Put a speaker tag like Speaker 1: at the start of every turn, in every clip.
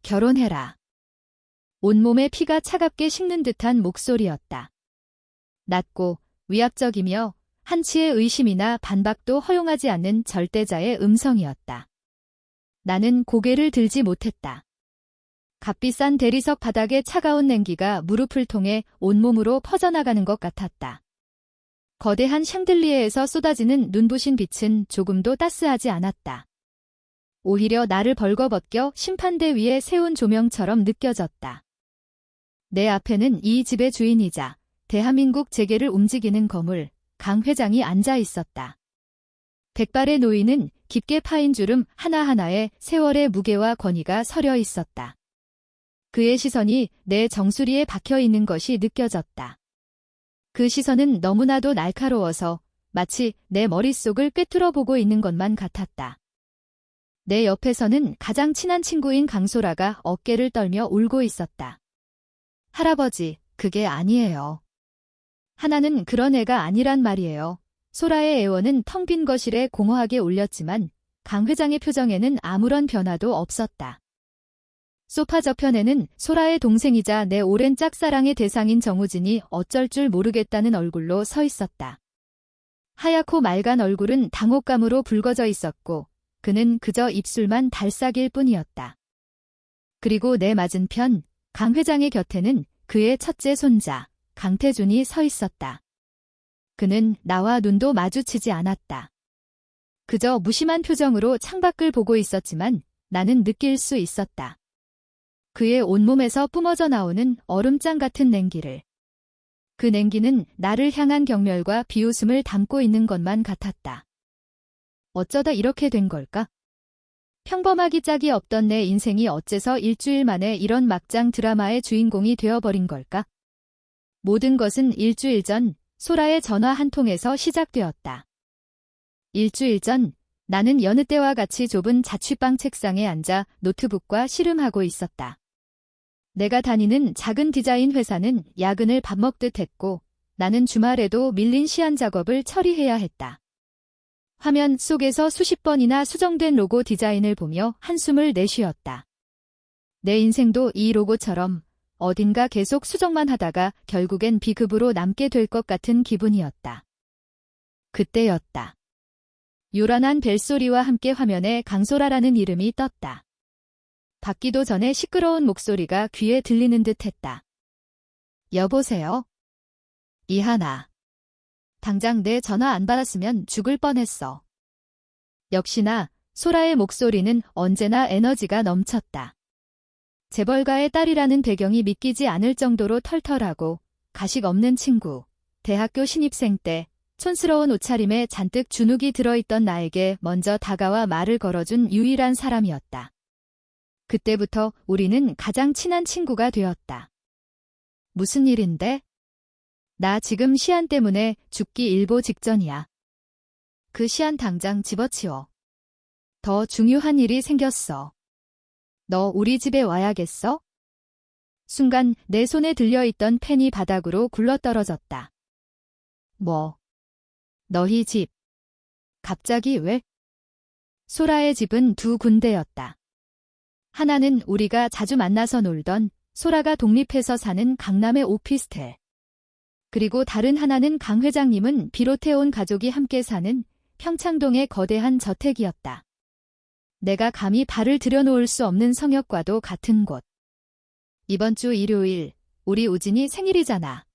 Speaker 1: 결혼해라. 온몸에 피가 차갑게 식는 듯한 목소리였다. 낮고 위압적이며 한치의 의심이나 반박도 허용하지 않는 절대자의 음성이었다. 나는 고개를 들지 못했다. 값비싼 대리석 바닥의 차가운 냉기가 무릎을 통해 온몸으로 퍼져나가는 것 같았다. 거대한 샹들리에에서 쏟아지는 눈부신 빛은 조금도 따스하지 않았다. 오히려 나를 벌거벗겨 심판대 위에 세운 조명처럼 느껴졌다. 내 앞에는 이 집의 주인이자 대한민국 재계를 움직이는 거물, 강 회장이 앉아 있었다. 백발의 노인은 깊게 파인 주름 하나하나에 세월의 무게와 권위가 서려 있었다. 그의 시선이 내 정수리에 박혀 있는 것이 느껴졌다. 그 시선은 너무나도 날카로워서 마치 내 머릿속을 꿰뚫어 보고 있는 것만 같았다. 내 옆에서는 가장 친한 친구인 강소라가 어깨를 떨며 울고 있었다. 할아버지, 그게 아니에요. 하나는 그런 애가 아니란 말이에요. 소라의 애원은 텅 빈 거실에 공허하게 울렸지만 강 회장의 표정에는 아무런 변화도 없었다. 소파 저편에는 소라의 동생이자 내 오랜 짝사랑의 대상인 정우진이 어쩔 줄 모르겠다는 얼굴로 서 있었다. 하얗고 맑은 얼굴은 당혹감으로 붉어져 있었고 그는 그저 입술만 달싹일 뿐이었다. 그리고 내 맞은편 강 회장의 곁에는 그의 첫째 손자 강태준이 서 있었다. 그는 나와 눈도 마주치지 않았다. 그저 무심한 표정으로 창밖을 보고 있었지만 나는 느낄 수 있었다. 그의 온몸에서 뿜어져 나오는 얼음장 같은 냉기를. 그 냉기는 나를 향한 경멸과 비웃음을 담고 있는 것만 같았다. 어쩌다 이렇게 된 걸까? 평범하기 짝이 없던 내 인생이 어째서 일주일 만에 이런 막장 드라마의 주인공이 되어버린 걸까? 모든 것은 일주일 전 소라의 전화 한 통에서 시작되었다. 일주일 전 나는 여느 때와 같이 좁은 자취방 책상에 앉아 노트북과 씨름하고 있었다. 내가 다니는 작은 디자인 회사는 야근을 밥 먹듯 했고 나는 주말에도 밀린 시안 작업을 처리해야 했다. 화면 속에서 수십 번이나 수정된 로고 디자인을 보며 한숨을 내쉬었다. 내 인생도 이 로고처럼 어딘가 계속 수정만 하다가 결국엔 B급으로 남게 될 것 같은 기분이었다. 그때였다. 요란한 벨소리와 함께 화면에 강소라라는 이름이 떴다. 받기도 전에 시끄러운 목소리가 귀에 들리는 듯 했다. 여보세요? 이하나. 당장 내 전화 안 받았으면 죽을 뻔했어. 역시나 소라의 목소리는 언제나 에너지가 넘쳤다. 재벌가의 딸이라는 배경이 믿기지 않을 정도로 털털하고 가식 없는 친구, 대학교 신입생 때 촌스러운 옷차림에 잔뜩 주눅이 들어있던 나에게 먼저 다가와 말을 걸어준 유일한 사람이었다. 그때부터 우리는 가장 친한 친구가 되었다. 무슨 일인데? 나 지금 시안 때문에 죽기 일보 직전이야. 그 시안 당장 집어치워. 더 중요한 일이 생겼어. 너 우리 집에 와야겠어? 순간 내 손에 들려있던 펜이 바닥으로 굴러떨어졌다. 뭐? 너희 집. 갑자기 왜? 소라의 집은 두 군데였다. 하나는 우리가 자주 만나서 놀던 소라가 독립해서 사는 강남의 오피스텔. 그리고 다른 하나는 강 회장님은 비롯해온 가족이 함께 사는 평창동의 거대한 저택이었다. 내가 감히 발을 들여놓을 수 없는 성역과도 같은 곳. 이번 주 일요일, 우리 우진이 생일이잖아.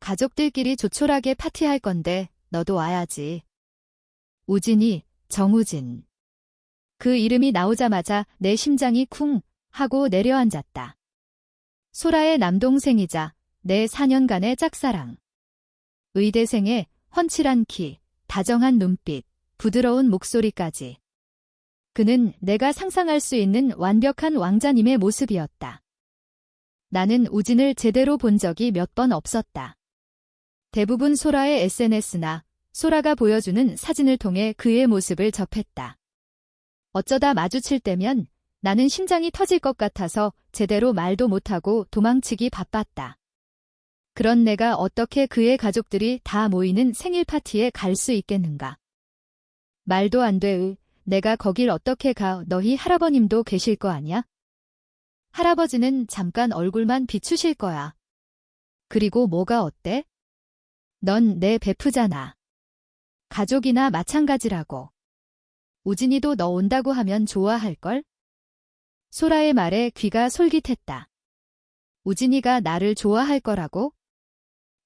Speaker 1: 가족들끼리 조촐하게 파티할 건데 너도 와야지. 우진이, 정우진. 그 이름이 나오자마자 내 심장이 쿵 하고 내려앉았다. 소라의 남동생이자 내 4년간의 짝사랑. 의대생의 훤칠한 키, 다정한 눈빛, 부드러운 목소리까지. 그는 내가 상상할 수 있는 완벽한 왕자님의 모습이었다. 나는 우진을 제대로 본 적이 몇 번 없었다. 대부분 소라의 SNS나 소라가 보여주는 사진을 통해 그의 모습을 접했다. 어쩌다 마주칠 때면 나는 심장이 터질 것 같아서 제대로 말도 못하고 도망치기 바빴다. 그런 내가 어떻게 그의 가족들이 다 모이는 생일 파티에 갈 수 있겠는가. 말도 안 돼. 내가 거길 어떻게 가. 너희 할아버님도 계실 거 아냐? 할아버지는 잠깐 얼굴만 비추실 거야. 그리고 뭐가 어때? 넌 내 베프잖아. 가족이나 마찬가지라고. 우진이도 너 온다고 하면 좋아할걸? 소라의 말에 귀가 솔깃했다. 우진이가 나를 좋아할 거라고?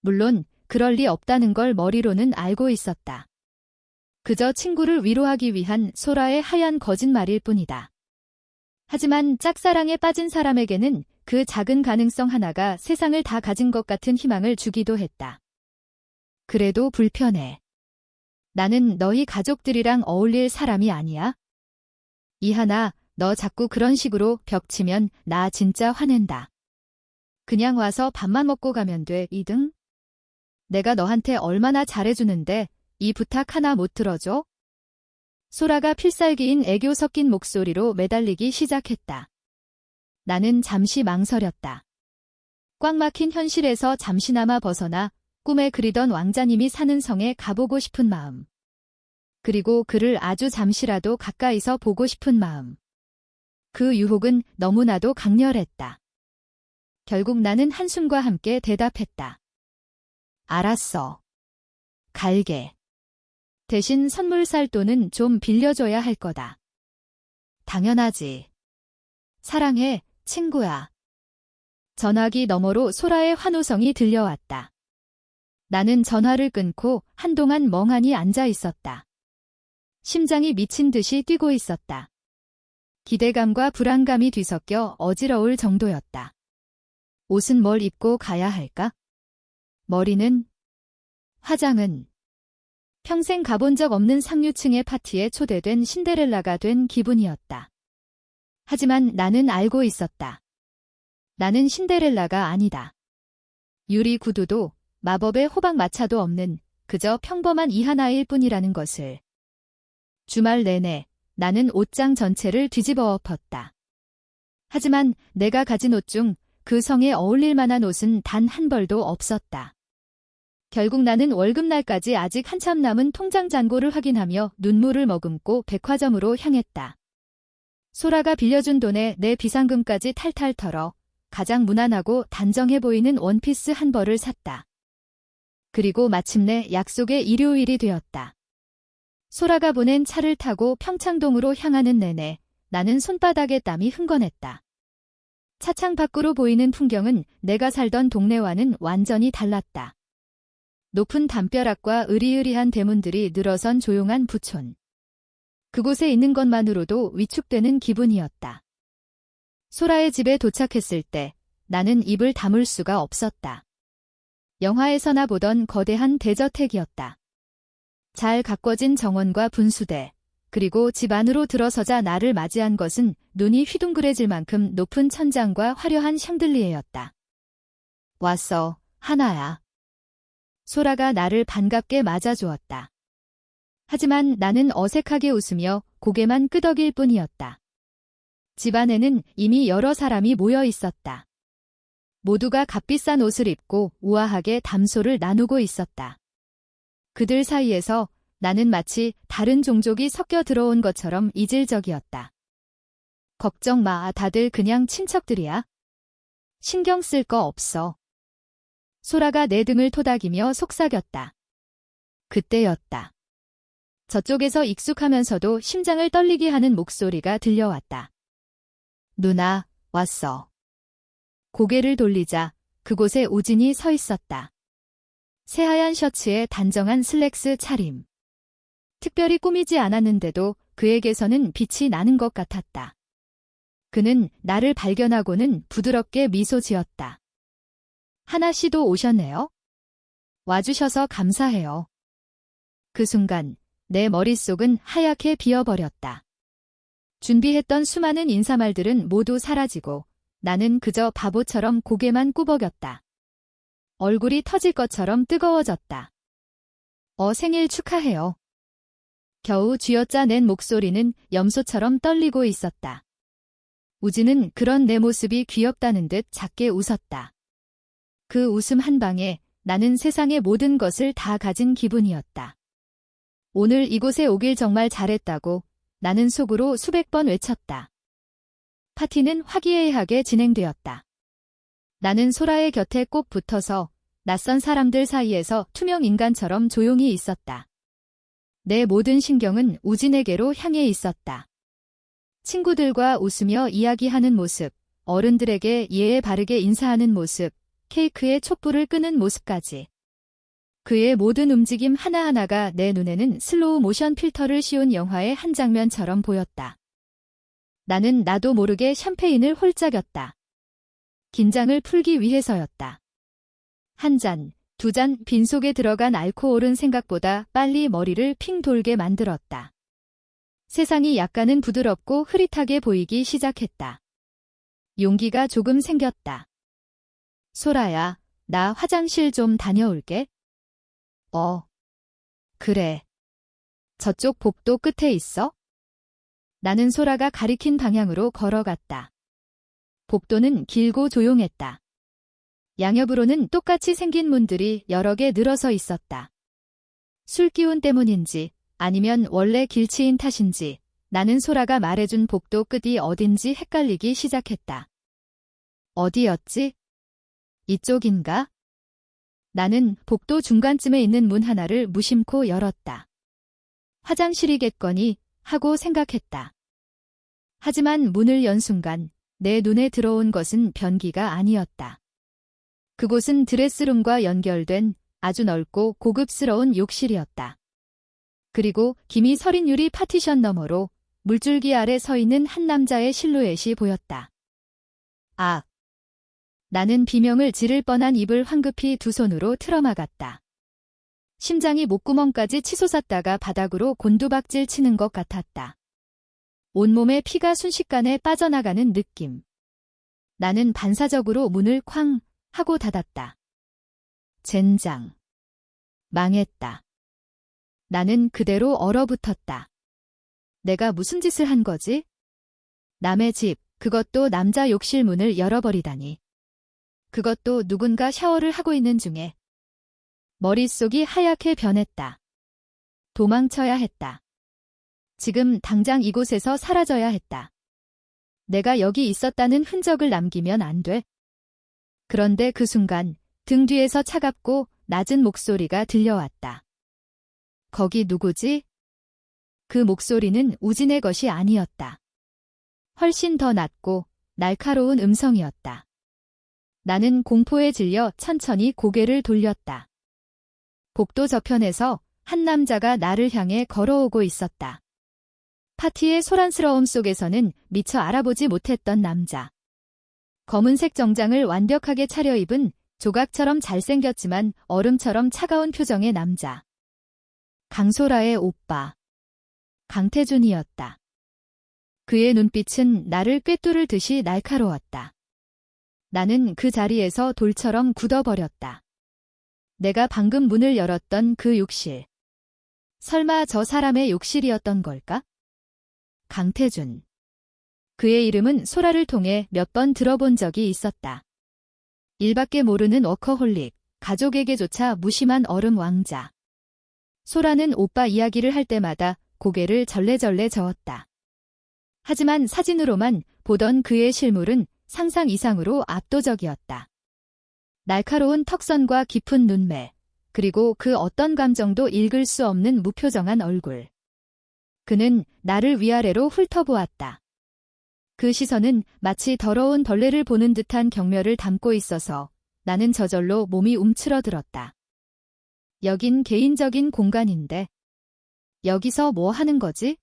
Speaker 1: 물론 그럴 리 없다는 걸 머리로는 알고 있었다. 그저 친구를 위로하기 위한 소라의 하얀 거짓말일 뿐이다. 하지만 짝사랑에 빠진 사람에게는 그 작은 가능성 하나가 세상을 다 가진 것 같은 희망을 주기도 했다. 그래도 불편해. 나는 너희 가족들이랑 어울릴 사람이 아니야? 이하나, 너 자꾸 그런 식으로 벽치면 나 진짜 화낸다. 그냥 와서 밥만 먹고 가면 돼, 이등? 내가 너한테 얼마나 잘해주는데 이 부탁 하나 못 들어줘? 소라가 필살기인 애교 섞인 목소리로 매달리기 시작했다. 나는 잠시 망설였다. 꽉 막힌 현실에서 잠시나마 벗어나 꿈에 그리던 왕자님이 사는 성에 가보고 싶은 마음. 그리고 그를 아주 잠시라도 가까이서 보고 싶은 마음. 그 유혹은 너무나도 강렬했다. 결국 나는 한숨과 함께 대답했다. 알았어. 갈게. 대신 선물 살 돈은 좀 빌려줘야 할 거다. 당연하지. 사랑해, 친구야. 전화기 너머로 소라의 환호성이 들려왔다. 나는 전화를 끊고 한동안 멍하니 앉아 있었다. 심장이 미친 듯이 뛰고 있었다. 기대감과 불안감이 뒤섞여 어지러울 정도였다. 옷은 뭘 입고 가야 할까? 머리는? 화장은? 평생 가본 적 없는 상류층의 파티에 초대된 신데렐라가 된 기분이었다. 하지만 나는 알고 있었다. 나는 신데렐라가 아니다. 유리 구두도 마법의 호박마차도 없는 그저 평범한 이하나일 뿐이라는 것을. 주말 내내 나는 옷장 전체를 뒤집어 엎었다. 하지만 내가 가진 옷 중 그 성에 어울릴 만한 옷은 단 한 벌도 없었다. 결국 나는 월급날까지 아직 한참 남은 통장 잔고를 확인하며 눈물을 머금고 백화점으로 향했다. 소라가 빌려준 돈에 내 비상금까지 탈탈 털어 가장 무난하고 단정해 보이는 원피스 한 벌을 샀다. 그리고 마침내 약속의 일요일이 되었다. 소라가 보낸 차를 타고 평창동으로 향하는 내내 나는 손바닥에 땀이 흥건했다. 차창 밖으로 보이는 풍경은 내가 살던 동네와는 완전히 달랐다. 높은 담벼락과 으리으리한 대문들이 늘어선 조용한 부촌. 그곳에 있는 것만으로도 위축되는 기분이었다. 소라의 집에 도착했을 때 나는 입을 다물 수가 없었다. 영화에서나 보던 거대한 대저택이었다. 잘 가꿔진 정원과 분수대, 그리고 집 안으로 들어서자 나를 맞이한 것은 눈이 휘둥그레질 만큼 높은 천장과 화려한 샹들리에였다. 왔어, 하나야. 소라가 나를 반갑게 맞아주었다. 하지만 나는 어색하게 웃으며 고개만 끄덕일 뿐이었다. 집 안에는 이미 여러 사람이 모여 있었다. 모두가 값비싼 옷을 입고 우아하게 담소를 나누고 있었다. 그들 사이에서 나는 마치 다른 종족이 섞여 들어온 것처럼 이질적이었다. 걱정 마, 다들 그냥 친척들이야. 신경 쓸 거 없어. 소라가 내 등을 토닥이며 속삭였다. 그때였다. 저쪽에서 익숙하면서도 심장을 떨리게 하는 목소리가 들려왔다. 누나, 왔어. 고개를 돌리자 그곳에 우진이 서 있었다. 새하얀 셔츠에 단정한 슬랙스 차림. 특별히 꾸미지 않았는데도 그에게서는 빛이 나는 것 같았다. 그는 나를 발견하고는 부드럽게 미소 지었다. 하나 씨도 오셨네요. 와주셔서 감사해요. 그 순간 내 머릿속은 하얗게 비어버렸다. 준비했던 수많은 인사말들은 모두 사라지고 나는 그저 바보처럼 고개만 꾸벅였다. 얼굴이 터질 것처럼 뜨거워졌다. 생일 축하해요. 겨우 쥐어짜낸 목소리는 염소처럼 떨리고 있었다. 우진은 그런 내 모습이 귀엽다는 듯 작게 웃었다. 그 웃음 한 방에 나는 세상의 모든 것을 다 가진 기분이었다. 오늘 이곳에 오길 정말 잘했다고 나는 속으로 수백 번 외쳤다. 파티는 화기애애하게 진행되었다. 나는 소라의 곁에 꼭 붙어서 낯선 사람들 사이에서 투명 인간처럼 조용히 있었다. 내 모든 신경은 우진에게로 향해 있었다. 친구들과 웃으며 이야기하는 모습, 어른들에게 예의 바르게 인사하는 모습, 케이크에 촛불을 끄는 모습까지. 그의 모든 움직임 하나하나가 내 눈에는 슬로우 모션 필터를 씌운 영화의 한 장면처럼 보였다. 나는 나도 모르게 샴페인을 홀짝였다. 긴장을 풀기 위해서였다. 한 잔, 두 잔 빈속에 들어간 알코올은 생각보다 빨리 머리를 핑 돌게 만들었다. 세상이 약간은 부드럽고 흐릿하게 보이기 시작했다. 용기가 조금 생겼다. 소라야, 나 화장실 좀 다녀올게. 그래. 저쪽 복도 끝에 있어? 나는 소라가 가리킨 방향으로 걸어갔다. 복도는 길고 조용했다. 양옆으로는 똑같이 생긴 문들이 여러 개 늘어서 있었다. 술기운 때문인지 아니면 원래 길치인 탓인지 나는 소라가 말해준 복도 끝이 어딘지 헷갈리기 시작했다. 어디였지? 이쪽인가? 나는 복도 중간쯤에 있는 문 하나를 무심코 열었다. 화장실이겠거니 하고 생각했다. 하지만 문을 연 순간 내 눈에 들어온 것은 변기가 아니었다. 그곳은 드레스룸과 연결된 아주 넓고 고급스러운 욕실이었다. 그리고 김이 서린 유리 파티션 너머로 물줄기 아래 서 있는 한 남자의 실루엣이 보였다. 아! 나는 비명을 지를 뻔한 입을 황급히 두 손으로 틀어막았다. 심장이 목구멍까지 치솟았다가 바닥으로 곤두박질 치는 것 같았다. 온몸에 피가 순식간에 빠져나가는 느낌. 나는 반사적으로 문을 쾅 하고 닫았다. 젠장. 망했다. 나는 그대로 얼어붙었다. 내가 무슨 짓을 한 거지? 남의 집, 그것도 남자 욕실 문을 열어버리다니. 그것도 누군가 샤워를 하고 있는 중에. 머릿속이 하얗게 변했다. 도망쳐야 했다. 지금 당장 이곳에서 사라져야 했다. 내가 여기 있었다는 흔적을 남기면 안 돼. 그런데 그 순간 등 뒤에서 차갑고 낮은 목소리가 들려왔다. 거기 누구지? 그 목소리는 우진의 것이 아니었다. 훨씬 더 낮고 날카로운 음성이었다. 나는 공포에 질려 천천히 고개를 돌렸다. 복도 저편에서 한 남자가 나를 향해 걸어오고 있었다. 파티의 소란스러움 속에서는 미처 알아보지 못했던 남자. 검은색 정장을 완벽하게 차려입은 조각처럼 잘생겼지만 얼음처럼 차가운 표정의 남자. 강소라의 오빠. 강태준이었다. 그의 눈빛은 나를 꿰뚫을 듯이 날카로웠다. 나는 그 자리에서 돌처럼 굳어버렸다. 내가 방금 문을 열었던 그 욕실. 설마 저 사람의 욕실이었던 걸까? 강태준. 그의 이름은 소라를 통해 몇 번 들어본 적이 있었다. 일밖에 모르는 워커홀릭, 가족에게조차 무심한 얼음 왕자. 소라는 오빠 이야기를 할 때마다 고개를 절레절레 저었다. 하지만 사진으로만 보던 그의 실물은 상상 이상으로 압도적이었다. 날카로운 턱선과 깊은 눈매, 그리고 그 어떤 감정도 읽을 수 없는 무표정한 얼굴. 그는 나를 위아래로 훑어보았다. 그 시선은 마치 더러운 벌레를 보는 듯한 경멸을 담고 있어서 나는 저절로 몸이 움츠러들었다. 여긴 개인적인 공간인데. 여기서 뭐 하는 거지?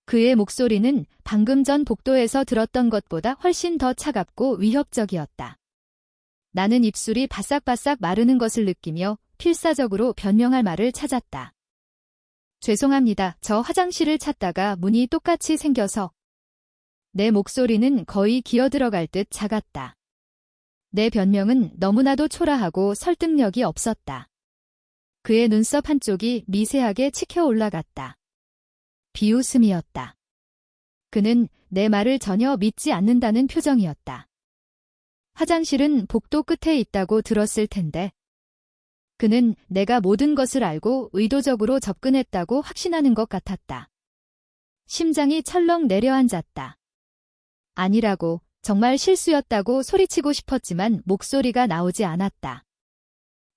Speaker 1: 그의 목소리는 방금 전 복도에서 들었던 것보다 훨씬 더 차갑고 위협적이었다. 나는 입술이 바싹바싹 마르는 것을 느끼며 필사적으로 변명할 말을 찾았다. 죄송합니다. 저 화장실을 찾다가 문이 똑같이 생겨서. 내 목소리는 거의 기어들어갈 듯 작았다. 내 변명은 너무나도 초라하고 설득력이 없었다. 그의 눈썹 한쪽이 미세하게 치켜 올라갔다. 비웃음이었다. 그는 내 말을 전혀 믿지 않는다는 표정이었다. 화장실은 복도 끝에 있다고 들었을 텐데. 그는 내가 모든 것을 알고 의도적으로 접근했다고 확신하는 것 같았다. 심장이 철렁 내려앉았다. 아니라고, 정말 실수였다고 소리치고 싶었지만 목소리가 나오지 않았다.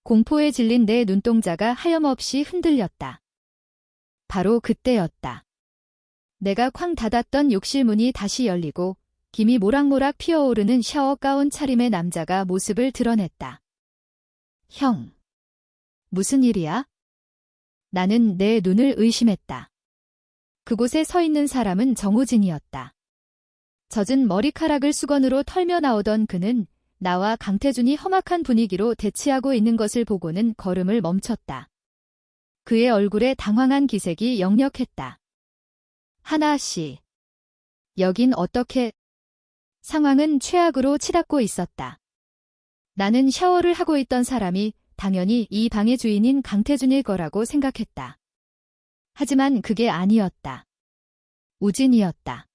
Speaker 1: 공포에 질린 내 눈동자가 하염없이 흔들렸다. 바로 그때였다. 내가 쾅 닫았던 욕실 문이 다시 열리고 김이 모락모락 피어오르는 샤워 가운 차림의 남자가 모습을 드러냈다. 형. 무슨 일이야? 나는 내 눈을 의심했다. 그곳에 서 있는 사람은 정우진이었다. 젖은 머리카락을 수건으로 털며 나오던 그는 나와 강태준이 험악한 분위기로 대치하고 있는 것을 보고는 걸음을 멈췄다. 그의 얼굴에 당황한 기색이 역력했다. 하나 씨. 여긴 어떻게... 상황은 최악으로 치닫고 있었다. 나는 샤워를 하고 있던 사람이 당연히 이 방의 주인인 강태준일 거라고 생각했다. 하지만 그게 아니었다. 우진이었다.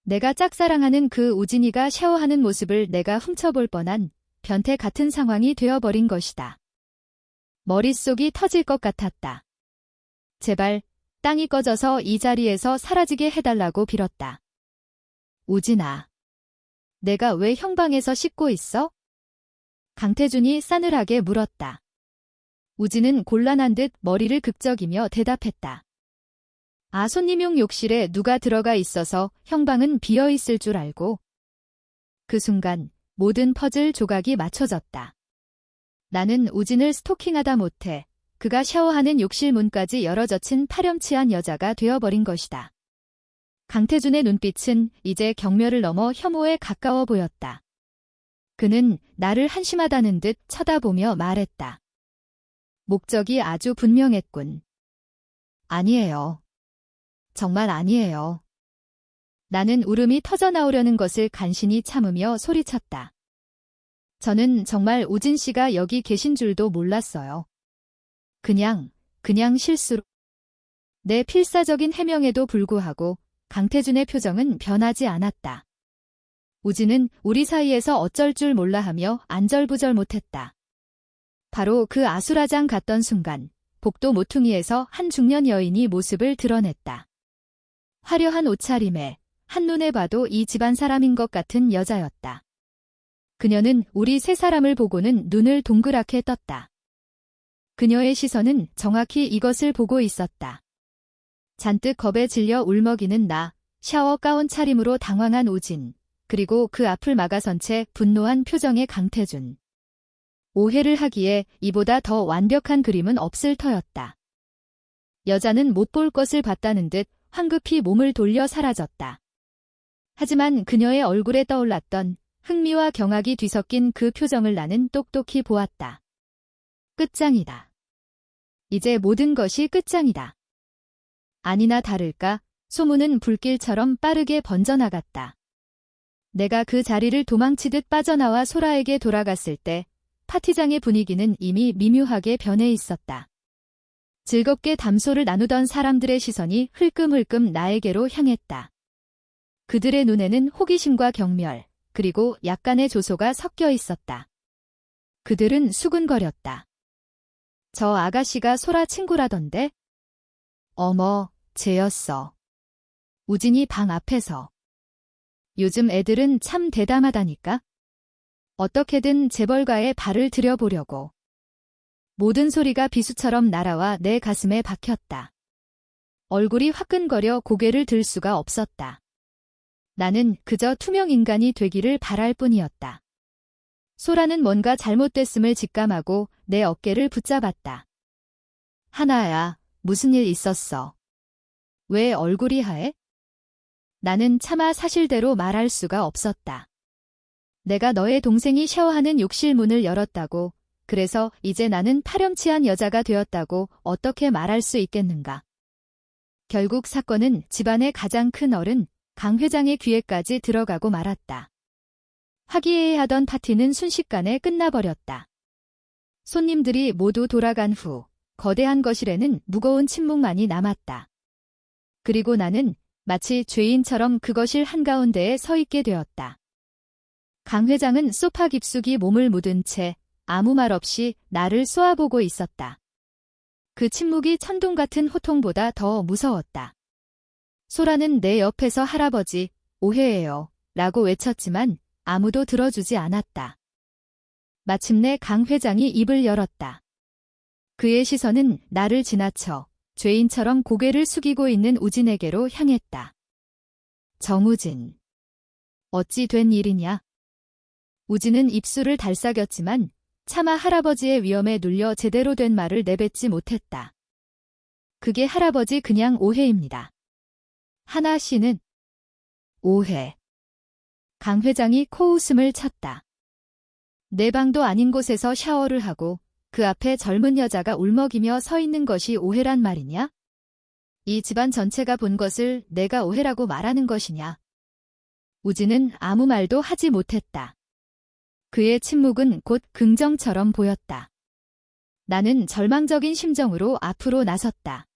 Speaker 1: 내가 짝사랑하는 그 우진이가 샤워하는 모습을 내가 훔쳐볼 뻔한 변태 같은 상황이 되어버린 것이다. 머릿속이 터질 것 같았다. 제발 땅이 꺼져서 이 자리에서 사라지게 해달라고 빌었다. 우진아. 내가 왜 형 방에서 씻고 있어? 강태준이 싸늘하게 물었다. 우진은 곤란한 듯 머리를 극적이며 대답했다. 아, 손님용 욕실에 누가 들어가 있어서 형 방은 비어있을 줄 알고. 그 순간 모든 퍼즐 조각이 맞춰졌다. 나는 우진을 스토킹하다 못해 그가 샤워하는 욕실 문까지 열어젖힌 파렴치한 여자가 되어버린 것이다. 강태준의 눈빛은 이제 경멸을 넘어 혐오에 가까워 보였다. 그는 나를 한심하다는 듯 쳐다보며 말했다. 목적이 아주 분명했군. 아니에요. 정말 아니에요. 나는 울음이 터져나오려는 것을 간신히 참으며 소리쳤다. 저는 정말 우진 씨가 여기 계신 줄도 몰랐어요. 그냥 실수로. 내 필사적인 해명에도 불구하고 강태준의 표정은 변하지 않았다. 우진은 우리 사이에서 어쩔 줄 몰라 하며 안절부절 못했다. 바로 그 아수라장 갔던 순간 복도 모퉁이에서 한 중년 여인이 모습을 드러냈다. 화려한 옷차림에 한눈에 봐도 이 집안 사람인 것 같은 여자였다. 그녀는 우리 세 사람을 보고는 눈을 동그랗게 떴다. 그녀의 시선은 정확히 이것을 보고 있었다. 잔뜩 겁에 질려 울먹이는 나, 샤워 가운 차림으로 당황한 우진, 그리고 그 앞을 막아선 채 분노한 표정의 강태준. 오해를 하기에 이보다 더 완벽한 그림은 없을 터였다. 여자는 못 볼 것을 봤다는 듯 황급히 몸을 돌려 사라졌다. 하지만 그녀의 얼굴에 떠올랐던 흥미와 경악이 뒤섞인 그 표정을 나는 똑똑히 보았다. 끝장이다. 이제 모든 것이 끝장이다. 아니나 다를까 소문은 불길처럼 빠르게 번져나갔다. 내가 그 자리를 도망치듯 빠져나와 소라에게 돌아갔을 때 파티장의 분위기는 이미 미묘하게 변해 있었다. 즐겁게 담소를 나누던 사람들의 시선이 흘끔흘끔 나에게로 향했다. 그들의 눈에는 호기심과 경멸, 그리고 약간의 조소가 섞여 있었다. 그들은 수군거렸다. 저 아가씨가 소라 친구라던데? 어머, 쟤였어. 우진이 방 앞에서. 요즘 애들은 참 대담하다니까? 어떻게든 재벌가에 발을 들여보려고. 모든 소리가 비수처럼 날아와 내 가슴에 박혔다. 얼굴이 화끈거려 고개를 들 수가 없었다. 나는 그저 투명 인간이 되기를 바랄 뿐이었다. 소라는 뭔가 잘못됐음을 직감하고 내 어깨를 붙잡았다. 하나야, 무슨 일 있었어? 왜 얼굴이 하얘? 나는 차마 사실대로 말할 수가 없었다. 내가 너의 동생이 샤워하는 욕실 문을 열었다고, 그래서 이제 나는 파렴치한 여자가 되었다고 어떻게 말할 수 있겠는가. 결국 사건은 집안의 가장 큰 어른, 강 회장의 귀에까지 들어가고 말았다. 화기애애하던 파티는 순식간에 끝나버렸다. 손님들이 모두 돌아간 후 거대한 거실에는 무거운 침묵만이 남았다. 그리고 나는 마치 죄인처럼 그 거실 한가운데에 서 있게 되었다. 강 회장은 소파 깊숙이 몸을 묻은 채 아무 말 없이 나를 쏘아보고 있었다. 그 침묵이 천둥 같은 호통보다 더 무서웠다. 소라는 내 옆에서 할아버지, 오해예요. 라고 외쳤지만 아무도 들어주지 않았다. 마침내 강 회장이 입을 열었다. 그의 시선은 나를 지나쳐 죄인처럼 고개를 숙이고 있는 우진에게로 향했다. 정우진. 어찌 된 일이냐? 우진은 입술을 달싹였지만 차마 할아버지의 위험에 눌려 제대로 된 말을 내뱉지 못했다. 그게 할아버지 그냥 오해입니다. 하나 씨는 오해. 강 회장이 코웃음을 쳤다. 내 방도 아닌 곳에서 샤워를 하고 그 앞에 젊은 여자가 울먹이며 서 있는 것이 오해란 말이냐? 이 집안 전체가 본 것을 내가 오해라고 말하는 것이냐? 우진은 아무 말도 하지 못했다. 그의 침묵은 곧 긍정처럼 보였다. 나는 절망적인 심정으로 앞으로 나섰다.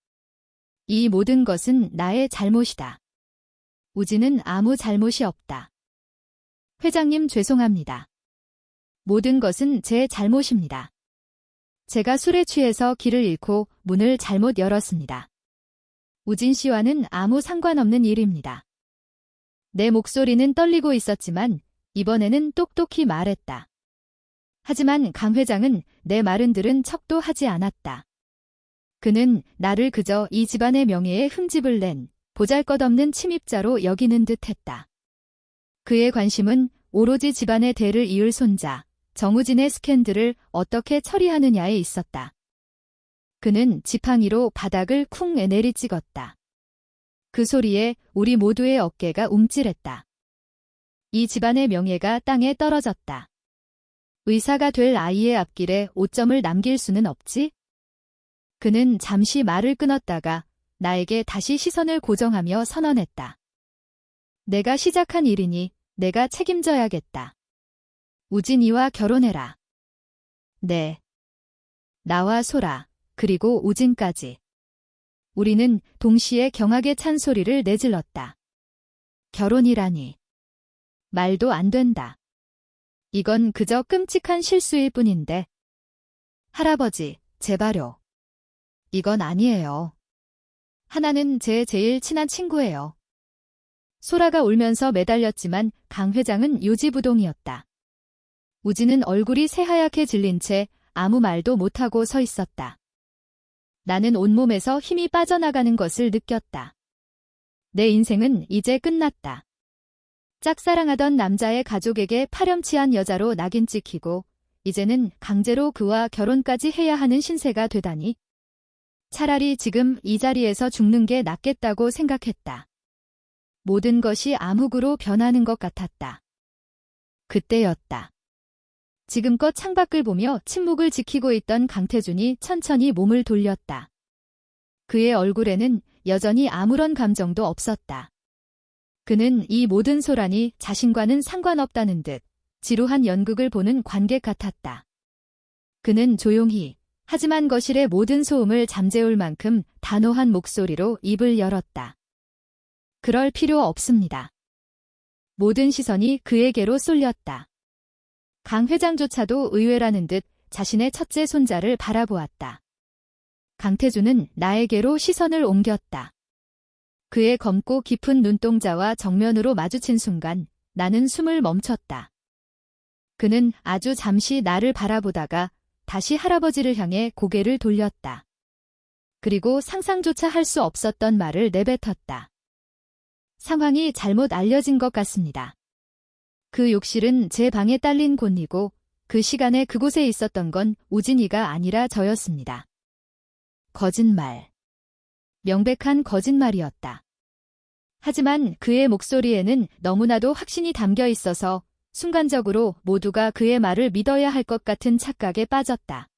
Speaker 1: 이 모든 것은 나의 잘못이다. 우진은 아무 잘못이 없다. 회장님 죄송합니다. 모든 것은 제 잘못입니다. 제가 술에 취해서 길을 잃고 문을 잘못 열었습니다. 우진 씨와는 아무 상관없는 일입니다. 내 목소리는 떨리고 있었지만 이번에는 똑똑히 말했다. 하지만 강 회장은 내 말은 들은 척도 하지 않았다. 그는 나를 그저 이 집안의 명예에 흠집을 낸 보잘것없는 침입자로 여기는 듯했다. 그의 관심은 오로지 집안의 대를 이을 손자 정우진의 스캔들을 어떻게 처리하느냐에 있었다. 그는 지팡이로 바닥을 쿵 내리찍었다. 그 소리에 우리 모두의 어깨가 움찔했다. 이 집안의 명예가 땅에 떨어졌다. 의사가 될 아이의 앞길에 오점을 남길 수는 없지? 그는 잠시 말을 끊었다가 나에게 다시 시선을 고정하며 선언했다. 내가 시작한 일이니 내가 책임져야겠다. 우진이와 결혼해라. 네. 나와 소라, 그리고 우진까지. 우리는 동시에 경악의 찬소리를 내질렀다. 결혼이라니. 말도 안 된다. 이건 그저 끔찍한 실수일 뿐인데. 할아버지, 제발요. 이건 아니에요. 하나는 제 제일 친한 친구예요. 소라가 울면서 매달렸지만 강 회장은 요지부동이었다. 우진은 얼굴이 새하얗게 질린 채 아무 말도 못하고 서 있었다. 나는 온몸에서 힘이 빠져나가는 것을 느꼈다. 내 인생은 이제 끝났다. 짝사랑하던 남자의 가족에게 파렴치한 여자로 낙인 찍히고 이제는 강제로 그와 결혼까지 해야 하는 신세가 되다니. 차라리 지금 이 자리에서 죽는 게 낫겠다고 생각했다. 모든 것이 암흑으로 변하는 것 같았다. 그때였다. 지금껏 창밖을 보며 침묵을 지키고 있던 강태준이 천천히 몸을 돌렸다. 그의 얼굴에는 여전히 아무런 감정도 없었다. 그는 이 모든 소란이 자신과는 상관없다는 듯 지루한 연극을 보는 관객 같았다. 그는 조용히 하지만 거실의 모든 소음을 잠재울 만큼 단호한 목소리로 입을 열었다. 그럴 필요 없습니다. 모든 시선이 그에게로 쏠렸다. 강 회장조차도 의외라는 듯 자신의 첫째 손자를 바라보았다. 강태준은 나에게로 시선을 옮겼다. 그의 검고 깊은 눈동자와 정면으로 마주친 순간 나는 숨을 멈췄다. 그는 아주 잠시 나를 바라보다가 다시 할아버지를 향해 고개를 돌렸다. 그리고 상상조차 할 수 없었던 말을 내뱉었다. 상황이 잘못 알려진 것 같습니다. 그 욕실은 제 방에 딸린 곳이고 그 시간에 그곳에 있었던 건 우진이가 아니라 저였습니다. 거짓말. 명백한 거짓말이었다. 하지만 그의 목소리에는 너무나도 확신이 담겨 있어서 순간적으로 모두가 그의 말을 믿어야 할 것 같은 착각에 빠졌다.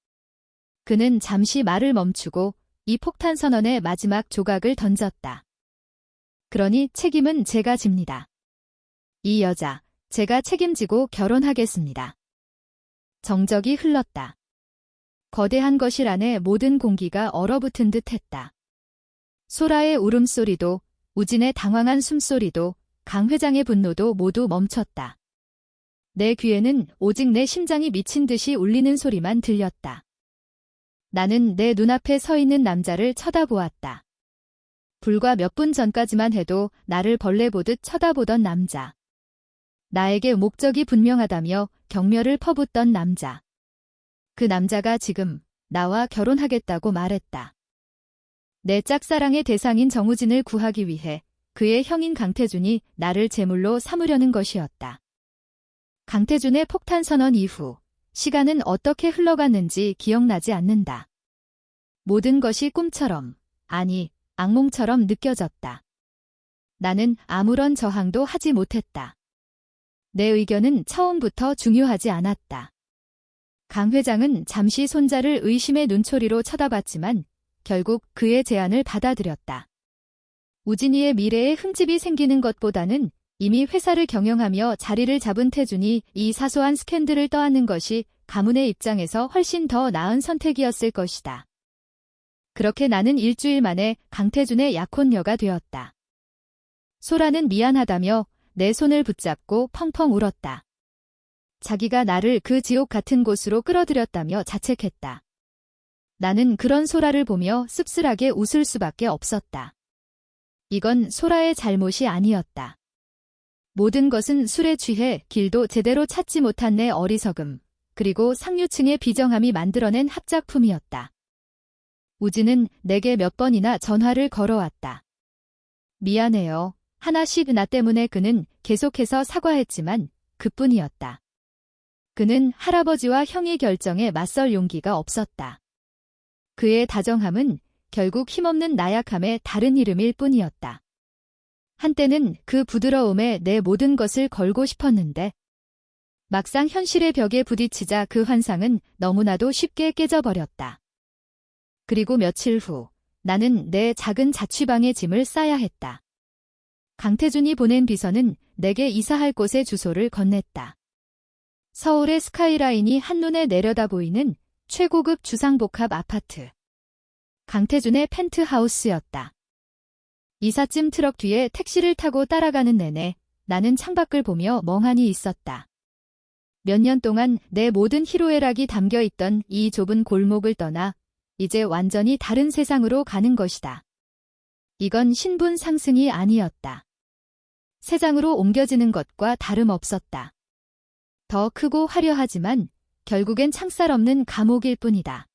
Speaker 1: 그는 잠시 말을 멈추고 이 폭탄 선언의 마지막 조각을 던졌다. 그러니 책임은 제가 집니다. 이 여자, 제가 책임지고 결혼하겠습니다. 정적이 흘렀다. 거대한 거실 안에 모든 공기가 얼어붙은 듯 했다. 소라의 울음소리도, 우진의 당황한 숨소리도, 강 회장의 분노도 모두 멈췄다. 내 귀에는 오직 내 심장이 미친 듯이 울리는 소리만 들렸다. 나는 내 눈앞에 서 있는 남자를 쳐다보았다. 불과 몇 분 전까지만 해도 나를 벌레 보듯 쳐다보던 남자. 나에게 목적이 분명하다며 격려를 퍼붓던 남자. 그 남자가 지금 나와 결혼하겠다고 말했다. 내 짝사랑의 대상인 정우진을 구하기 위해 그의 형인 강태준이 나를 제물로 삼으려는 것이었다. 강태준의 폭탄 선언 이후 시간은 어떻게 흘러갔는지 기억나지 않는다. 모든 것이 꿈처럼, 아니, 악몽처럼 느껴졌다. 나는 아무런 저항도 하지 못했다. 내 의견은 처음부터 중요하지 않았다. 강 회장은 잠시 손자를 의심의 눈초리로 쳐다봤지만 결국 그의 제안을 받아들였다. 우진이의 미래에 흠집이 생기는 것보다는 이미 회사를 경영하며 자리를 잡은 태준이 이 사소한 스캔들을 떠안는 것이 가문의 입장에서 훨씬 더 나은 선택이었을 것이다. 그렇게 나는 일주일 만에 강태준의 약혼녀가 되었다. 소라는 미안하다며 내 손을 붙잡고 펑펑 울었다. 자기가 나를 그 지옥 같은 곳으로 끌어들였다며 자책했다. 나는 그런 소라를 보며 씁쓸하게 웃을 수밖에 없었다. 이건 소라의 잘못이 아니었다. 모든 것은 술에 취해 길도 제대로 찾지 못한 내 어리석음, 그리고 상류층의 비정함이 만들어낸 합작품이었다. 우진은 내게 몇 번이나 전화를 걸어왔다. 미안해요. 하나씩 나 때문에 그는 계속해서 사과했지만 그뿐이었다. 그는 할아버지와 형의 결정에 맞설 용기가 없었다. 그의 다정함은 결국 힘없는 나약함의 다른 이름일 뿐이었다. 한때는 그 부드러움에 내 모든 것을 걸고 싶었는데 막상 현실의 벽에 부딪히자 그 환상은 너무나도 쉽게 깨져버렸다. 그리고 며칠 후 나는 내 작은 자취방에 짐을 싸야 했다. 강태준이 보낸 비서는 내게 이사할 곳의 주소를 건넸다. 서울의 스카이라인이 한눈에 내려다 보이는 최고급 주상복합 아파트. 강태준의 펜트하우스였다. 이삿짐 트럭 뒤에 택시를 타고 따라가는 내내 나는 창밖을 보며 멍하니 있었다. 몇 년 동안 내 모든 희로애락이 담겨있던 이 좁은 골목을 떠나 이제 완전히 다른 세상으로 가는 것이다. 이건 신분 상승이 아니었다. 세상으로 옮겨지는 것과 다름없었다. 더 크고 화려하지만 결국엔 창살 없는 감옥일 뿐이다.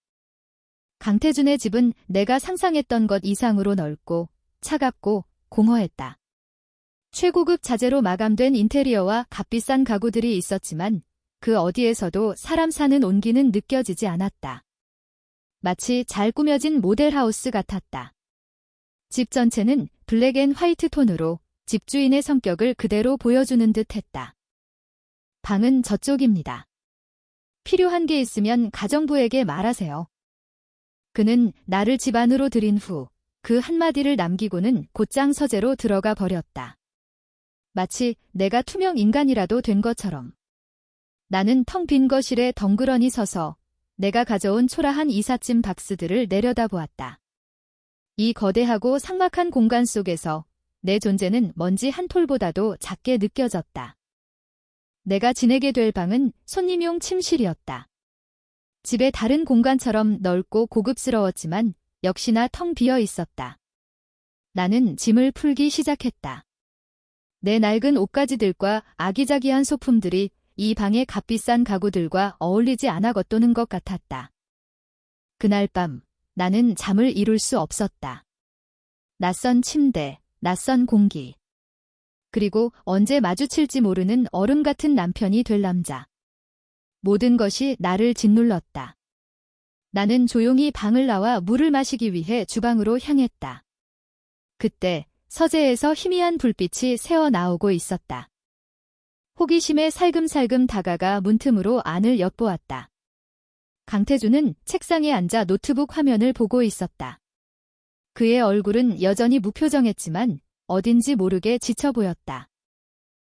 Speaker 1: 강태준의 집은 내가 상상했던 것 이상으로 넓고 차갑고 공허했다. 최고급 자재로 마감된 인테리어와 값비싼 가구들이 있었지만 그 어디에서도 사람 사는 온기는 느껴지지 않았다. 마치 잘 꾸며진 모델하우스 같았다. 집 전체는 블랙 앤 화이트 톤으로 집주인의 성격을 그대로 보여주는 듯 했다. 방은 저쪽입니다. 필요한 게 있으면 가정부에게 말하세요. 그는 나를 집 안으로 들인 후 그 한마디를 남기고는 곧장 서재로 들어가 버렸다. 마치 내가 투명 인간이라도 된 것처럼. 나는 텅 빈 거실에 덩그러니 서서 내가 가져온 초라한 이삿짐 박스들을 내려다보았다. 이 거대하고 삭막한 공간 속에서 내 존재는 먼지 한 톨보다도 작게 느껴졌다. 내가 지내게 될 방은 손님용 침실이었다. 집의 다른 공간처럼 넓고 고급스러웠지만 역시나 텅 비어 있었다. 나는 짐을 풀기 시작했다. 내 낡은 옷가지들과 아기자기한 소품들이 이 방의 값비싼 가구들과 어울리지 않아 겉도는 것 같았다. 그날 밤 나는 잠을 이룰 수 없었다. 낯선 침대, 낯선 공기. 그리고 언제 마주칠지 모르는 얼음 같은 남편이 될 남자. 모든 것이 나를 짓눌렀다. 나는 조용히 방을 나와 물을 마시기 위해 주방으로 향했다. 그때 서재에서 희미한 불빛이 새어나오고 있었다. 호기심에 살금살금 다가가 문틈으로 안을 엿보았다. 강태준은 책상에 앉아 노트북 화면을 보고 있었다. 그의 얼굴은 여전히 무표정했지만 어딘지 모르게 지쳐 보였다.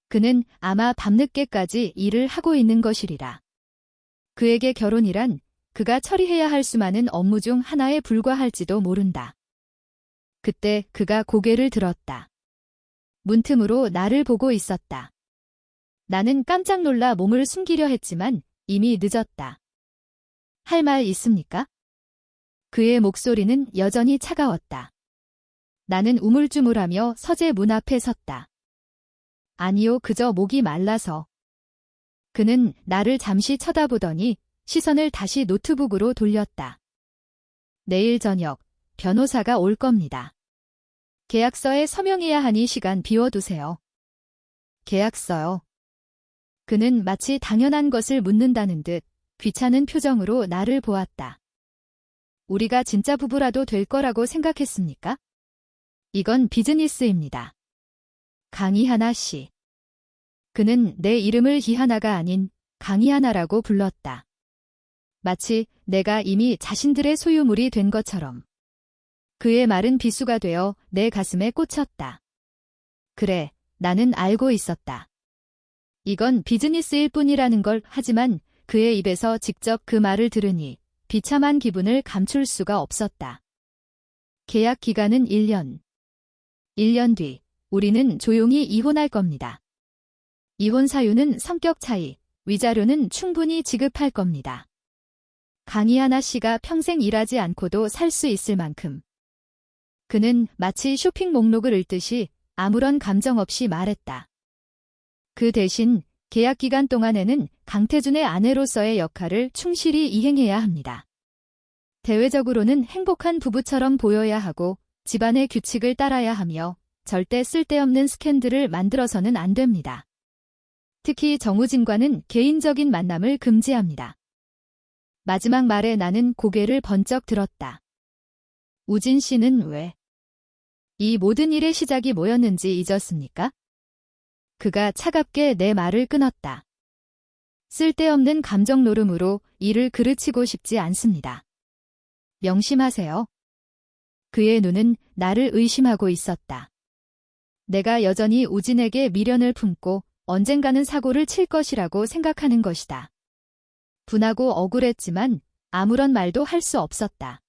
Speaker 1: 그는 아마 밤늦게까지 일을 하고 있는 것이리라. 그에게 결혼이란 그가 처리해야 할 수많은 업무 중 하나에 불과할지도 모른다. 그때 그가 고개를 들었다. 문틈으로 나를 보고 있었다. 나는 깜짝 놀라 몸을 숨기려 했지만 이미 늦었다. 할 말 있습니까? 그의 목소리는 여전히 차가웠다. 나는 우물쭈물하며 서재 문 앞에 섰다. 아니요, 그저 목이 말라서. 그는 나를 잠시 쳐다보더니 시선을 다시 노트북으로 돌렸다. 내일 저녁 변호사가 올 겁니다. 계약서에 서명해야 하니 시간 비워두세요. 계약서요. 그는 마치 당연한 것을 묻는다는 듯 귀찮은 표정으로 나를 보았다. 우리가 진짜 부부라도 될 거라고 생각했습니까? 이건 비즈니스입니다. 강희하나 씨. 그는 내 이름을 희하나가 아닌 강희하나라고 불렀다. 마치 내가 이미 자신들의 소유물이 된 것처럼. 그의 말은 비수가 되어 내 가슴에 꽂혔다. 그래, 나는 알고 있었다. 이건 비즈니스일 뿐이라는 걸. 하지만 그의 입에서 직접 그 말을 들으니 비참한 기분을 감출 수가 없었다. 계약 기간은 1년. 1년 뒤 우리는 조용히 이혼할 겁니다. 이혼 사유는 성격 차이, 위자료는 충분히 지급할 겁니다. 강희하나 씨가 평생 일하지 않고도 살 수 있을 만큼. 그는 마치 쇼핑 목록을 읽듯이 아무런 감정 없이 말했다. 그 대신 계약 기간 동안에는 강태준의 아내로서의 역할을 충실히 이행해야 합니다. 대외적으로는 행복한 부부처럼 보여야 하고 집안의 규칙을 따라야 하며 절대 쓸데없는 스캔들을 만들어서는 안 됩니다. 특히 정우진과는 개인적인 만남을 금지합니다. 마지막 말에 나는 고개를 번쩍 들었다. 우진 씨는 왜? 이 모든 일의 시작이 뭐였는지 잊었습니까? 그가 차갑게 내 말을 끊었다. 쓸데없는 감정 노름으로 일을 그르치고 싶지 않습니다. 명심하세요. 그의 눈은 나를 의심하고 있었다. 내가 여전히 우진에게 미련을 품고 언젠가는 사고를 칠 것이라고 생각하는 것이다. 분하고 억울했지만 아무런 말도 할 수 없었다.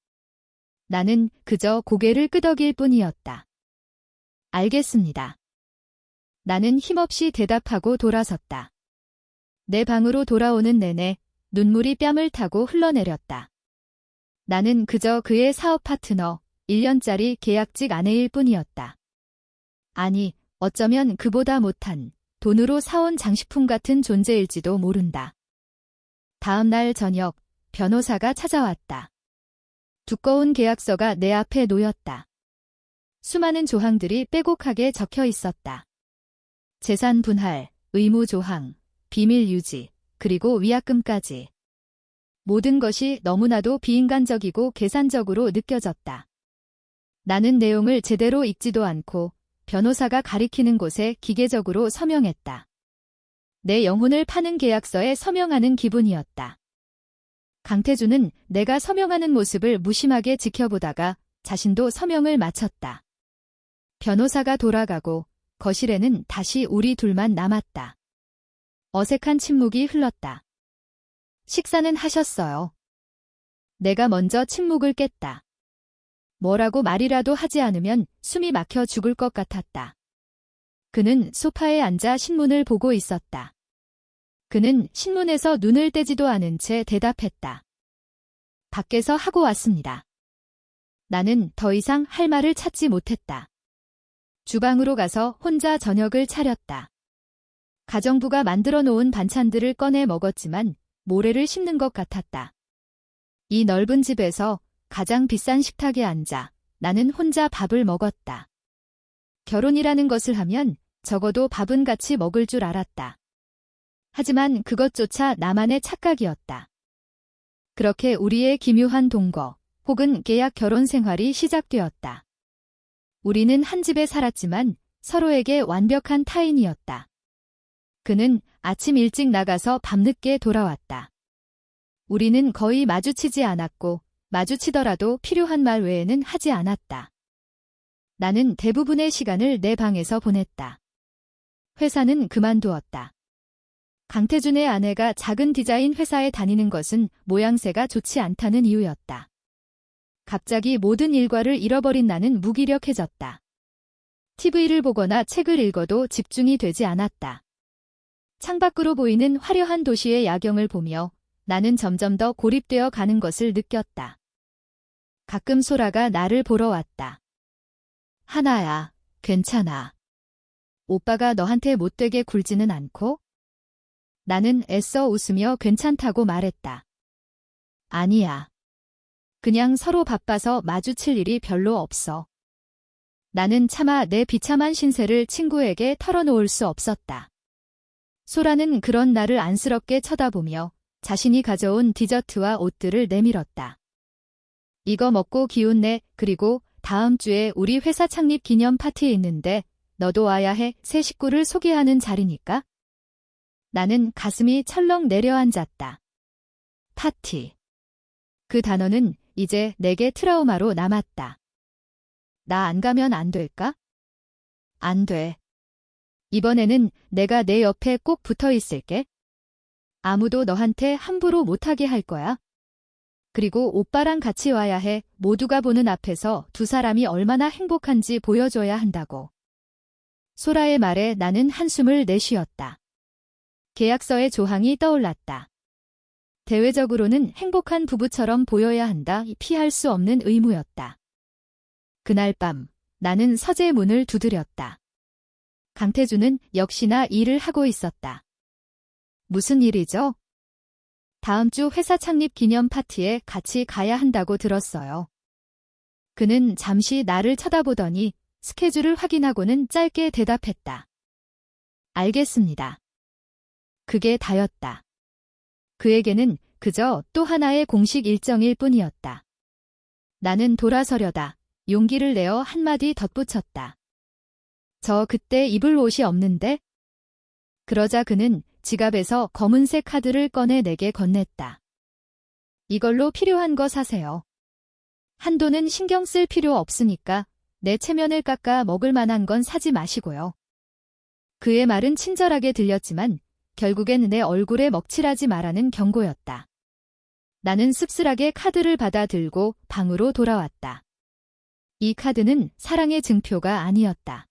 Speaker 1: 나는 그저 고개를 끄덕일 뿐이었다. 알겠습니다. 나는 힘없이 대답하고 돌아섰다. 내 방으로 돌아오는 내내 눈물이 뺨을 타고 흘러내렸다. 나는 그저 그의 사업 파트너, 1년짜리 계약직 아내일 뿐이었다. 아니, 어쩌면 그보다 못한 돈으로 사온 장식품 같은 존재일지도 모른다. 다음 날 저녁, 변호사가 찾아왔다. 두꺼운 계약서가 내 앞에 놓였다. 수많은 조항들이 빼곡하게 적혀 있었다. 재산 분할, 의무 조항, 비밀 유지, 그리고 위약금까지. 모든 것이 너무나도 비인간적이고 계산적으로 느껴졌다. 나는 내용을 제대로 읽지도 않고 변호사가 가리키는 곳에 기계적으로 서명했다. 내 영혼을 파는 계약서에 서명하는 기분이었다. 강태준은 내가 서명하는 모습을 무심하게 지켜보다가 자신도 서명을 마쳤다. 변호사가 돌아가고 거실에는 다시 우리 둘만 남았다. 어색한 침묵이 흘렀다. 식사는 하셨어요? 내가 먼저 침묵을 깼다. 뭐라고 말이라도 하지 않으면 숨이 막혀 죽을 것 같았다. 그는 소파에 앉아 신문을 보고 있었다. 그는 신문에서 눈을 떼지도 않은 채 대답했다. 밖에서 하고 왔습니다. 나는 더 이상 할 말을 찾지 못했다. 주방으로 가서 혼자 저녁을 차렸다. 가정부가 만들어 놓은 반찬들을 꺼내 먹었지만 모래를 씹는 것 같았다. 이 넓은 집에서 가장 비싼 식탁에 앉아 나는 혼자 밥을 먹었다. 결혼이라는 것을 하면 적어도 밥은 같이 먹을 줄 알았다. 하지만 그것조차 나만의 착각이었다. 그렇게 우리의 기묘한 동거 혹은 계약 결혼 생활이 시작되었다. 우리는 한 집에 살았지만 서로에게 완벽한 타인이었다. 그는 아침 일찍 나가서 밤늦게 돌아왔다. 우리는 거의 마주치지 않았고 마주치더라도 필요한 말 외에는 하지 않았다. 나는 대부분의 시간을 내 방에서 보냈다. 회사는 그만두었다. 강태준의 아내가 작은 디자인 회사에 다니는 것은 모양새가 좋지 않다는 이유였다. 갑자기 모든 일과를 잃어버린 나는 무기력해졌다. TV를 보거나 책을 읽어도 집중이 되지 않았다. 창밖으로 보이는 화려한 도시의 야경을 보며 나는 점점 더 고립되어 가는 것을 느꼈다. 가끔 소라가 나를 보러 왔다. 하나야, 괜찮아. 오빠가 너한테 못되게 굴지는 않고? 나는 애써 웃으며 괜찮다고 말했다. 아니야. 그냥 서로 바빠서 마주칠 일이 별로 없어. 나는 차마 내 비참한 신세를 친구에게 털어놓을 수 없었다. 소라는 그런 나를 안쓰럽게 쳐다보며 자신이 가져온 디저트와 옷들을 내밀었다. 이거 먹고 기운내. 그리고 다음 주에 우리 회사 창립 기념 파티 있는데 너도 와야 해. 새 식구를 소개하는 자리니까. 나는 가슴이 철렁 내려앉았다. 파티. 그 단어는 이제 내게 트라우마로 남았다. 나 안 가면 안 될까? 안 돼. 이번에는 내가 내 옆에 꼭 붙어 있을게. 아무도 너한테 함부로 못하게 할 거야. 그리고 오빠랑 같이 와야 해. 모두가 보는 앞에서 두 사람이 얼마나 행복한지 보여줘야 한다고. 소라의 말에 나는 한숨을 내쉬었다. 계약서의 조항이 떠올랐다. 대외적으로는 행복한 부부처럼 보여야 한다. 피할 수 없는 의무였다. 그날 밤 나는 서재 문을 두드렸다. 강태준은 역시나 일을 하고 있었다. 무슨 일이죠? 다음 주 회사 창립 기념 파티에 같이 가야 한다고 들었어요. 그는 잠시 나를 쳐다보더니 스케줄을 확인하고는 짧게 대답했다. 알겠습니다. 그게 다였다. 그에게는 그저 또 하나의 공식 일정일 뿐이었다. 나는 돌아서려다 용기를 내어 한마디 덧붙였다. 저 그때 입을 옷이 없는데? 그러자 그는 지갑에서 검은색 카드를 꺼내 내게 건넸다. 이걸로 필요한 거 사세요. 한도는 신경 쓸 필요 없으니까 내 체면을 깎아 먹을 만한 건 사지 마시고요. 그의 말은 친절하게 들렸지만 결국엔 내 얼굴에 먹칠하지 말라는 경고였다. 나는 씁쓸하게 카드를 받아 들고 방으로 돌아왔다. 이 카드는 사랑의 증표가 아니었다.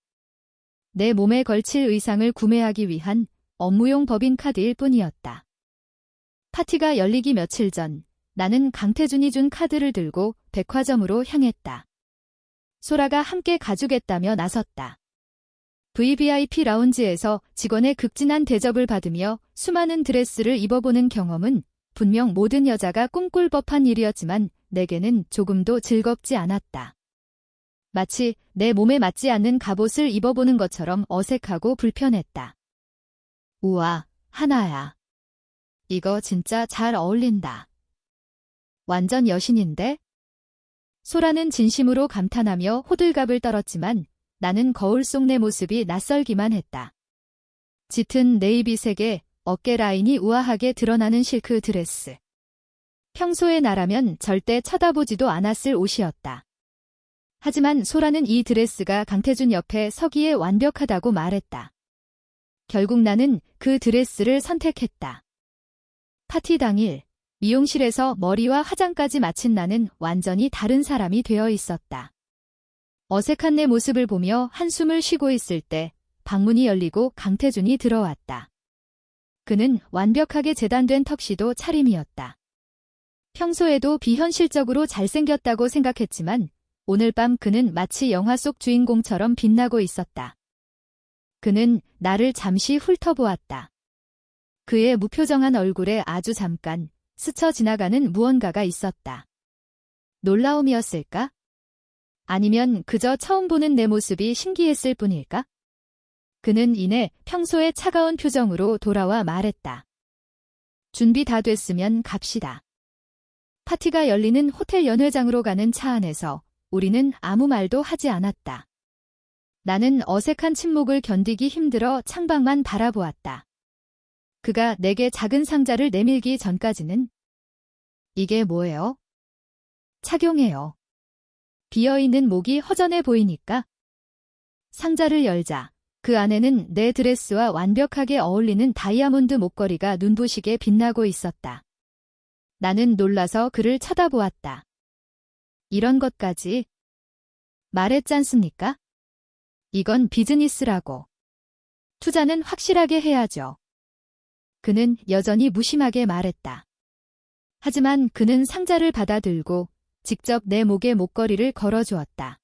Speaker 1: 내 몸에 걸칠 의상을 구매하기 위한 업무용 법인카드일 뿐이었다. 파티가 열리기 며칠 전 나는 강태준이 준 카드를 들고 백화점으로 향했다. 소라가 함께 가주겠다며 나섰다. VVIP 라운지에서 직원의 극진한 대접을 받으며 수많은 드레스를 입어보는 경험은 분명 모든 여자가 꿈꿀 법한 일이었지만 내게는 조금도 즐겁지 않았다. 마치 내 몸에 맞지 않는 갑옷을 입어보는 것처럼 어색하고 불편했다. 우와, 하나야. 이거 진짜 잘 어울린다. 완전 여신인데? 소라는 진심으로 감탄하며 호들갑을 떨었지만 나는 거울 속 내 모습이 낯설기만 했다. 짙은 네이비색에 어깨 라인이 우아하게 드러나는 실크 드레스. 평소에 나라면 절대 쳐다보지도 않았을 옷이었다. 하지만 소라는 이 드레스가 강태준 옆에 서기에 완벽하다고 말했다. 결국 나는 그 드레스를 선택했다. 파티 당일 미용실에서 머리와 화장까지 마친 나는 완전히 다른 사람이 되어 있었다. 어색한 내 모습을 보며 한숨을 쉬고 있을 때 방문이 열리고 강태준이 들어왔다. 그는 완벽하게 재단된 턱시도 차림이었다. 평소에도 비현실적으로 잘생겼다고 생각했지만 오늘 밤 그는 마치 영화 속 주인공처럼 빛나고 있었다. 그는 나를 잠시 훑어보았다. 그의 무표정한 얼굴에 아주 잠깐 스쳐 지나가는 무언가가 있었다. 놀라움이었을까? 아니면 그저 처음 보는 내 모습이 신기했을 뿐일까? 그는 이내 평소의 차가운 표정으로 돌아와 말했다. 준비 다 됐으면 갑시다. 파티가 열리는 호텔 연회장으로 가는 차 안에서 우리는 아무 말도 하지 않았다. 나는 어색한 침묵을 견디기 힘들어 창밖만 바라보았다. 그가 내게 작은 상자를 내밀기 전까지는 이게 뭐예요? 착용해요. 비어있는 목이 허전해 보이니까. 상자를 열자 그 안에는 내 드레스와 완벽하게 어울리는 다이아몬드 목걸이가 눈부시게 빛나고 있었다. 나는 놀라서 그를 쳐다보았다. 이런 것까지 말했잖습니까? 이건 비즈니스라고. 투자는 확실하게 해야죠. 그는 여전히 무심하게 말했다. 하지만 그는 상자를 받아들고 직접 내 목에 목걸이를 걸어주었다.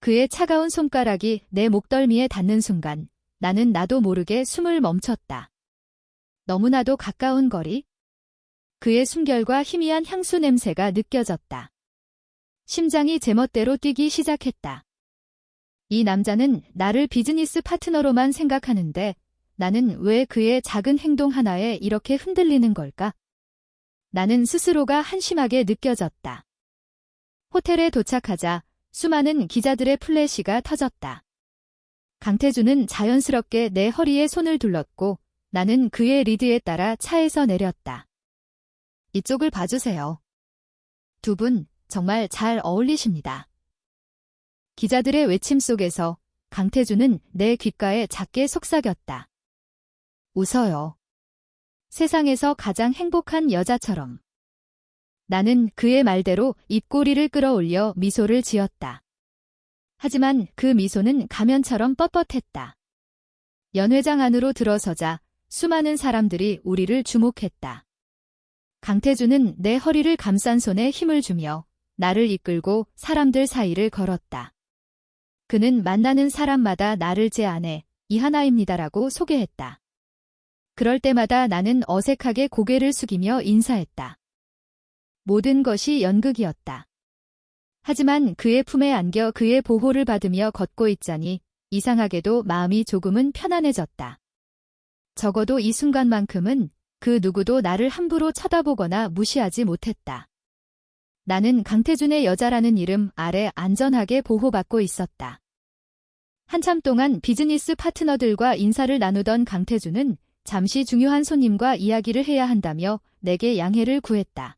Speaker 1: 그의 차가운 손가락이 내 목덜미에 닿는 순간 나는 나도 모르게 숨을 멈췄다. 너무나도 가까운 거리. 그의 숨결과 희미한 향수 냄새가 느껴졌다. 심장이 제멋대로 뛰기 시작했다. 이 남자는 나를 비즈니스 파트너로만 생각하는데 나는 왜 그의 작은 행동 하나에 이렇게 흔들리는 걸까? 나는 스스로가 한심하게 느껴졌다. 호텔에 도착하자 수많은 기자들의 플래시가 터졌다. 강태준은 자연스럽게 내 허리에 손을 둘렀고 나는 그의 리드에 따라 차에서 내렸다. 이쪽을 봐주세요. 두 분 정말 잘 어울리십니다. 기자들의 외침 속에서 강태준은 내 귓가에 작게 속삭였다. 웃어요. 세상에서 가장 행복한 여자처럼. 나는 그의 말대로 입꼬리를 끌어올려 미소를 지었다. 하지만 그 미소는 가면처럼 뻣뻣했다. 연회장 안으로 들어서자 수많은 사람들이 우리를 주목했다. 강태준은 내 허리를 감싼 손에 힘을 주며 나를 이끌고 사람들 사이를 걸었다. 그는 만나는 사람마다 나를 제 아내 이하나입니다라고 소개했다. 그럴 때마다 나는 어색하게 고개를 숙이며 인사했다. 모든 것이 연극이었다. 하지만 그의 품에 안겨 그의 보호를 받으며 걷고 있자니 이상하게도 마음이 조금은 편안해졌다. 적어도 이 순간만큼은 그 누구도 나를 함부로 쳐다보거나 무시하지 못했다. 나는 강태준의 여자라는 이름 아래 안전하게 보호받고 있었다. 한참 동안 비즈니스 파트너들과 인사를 나누던 강태준은 잠시 중요한 손님과 이야기를 해야 한다며 내게 양해를 구했다.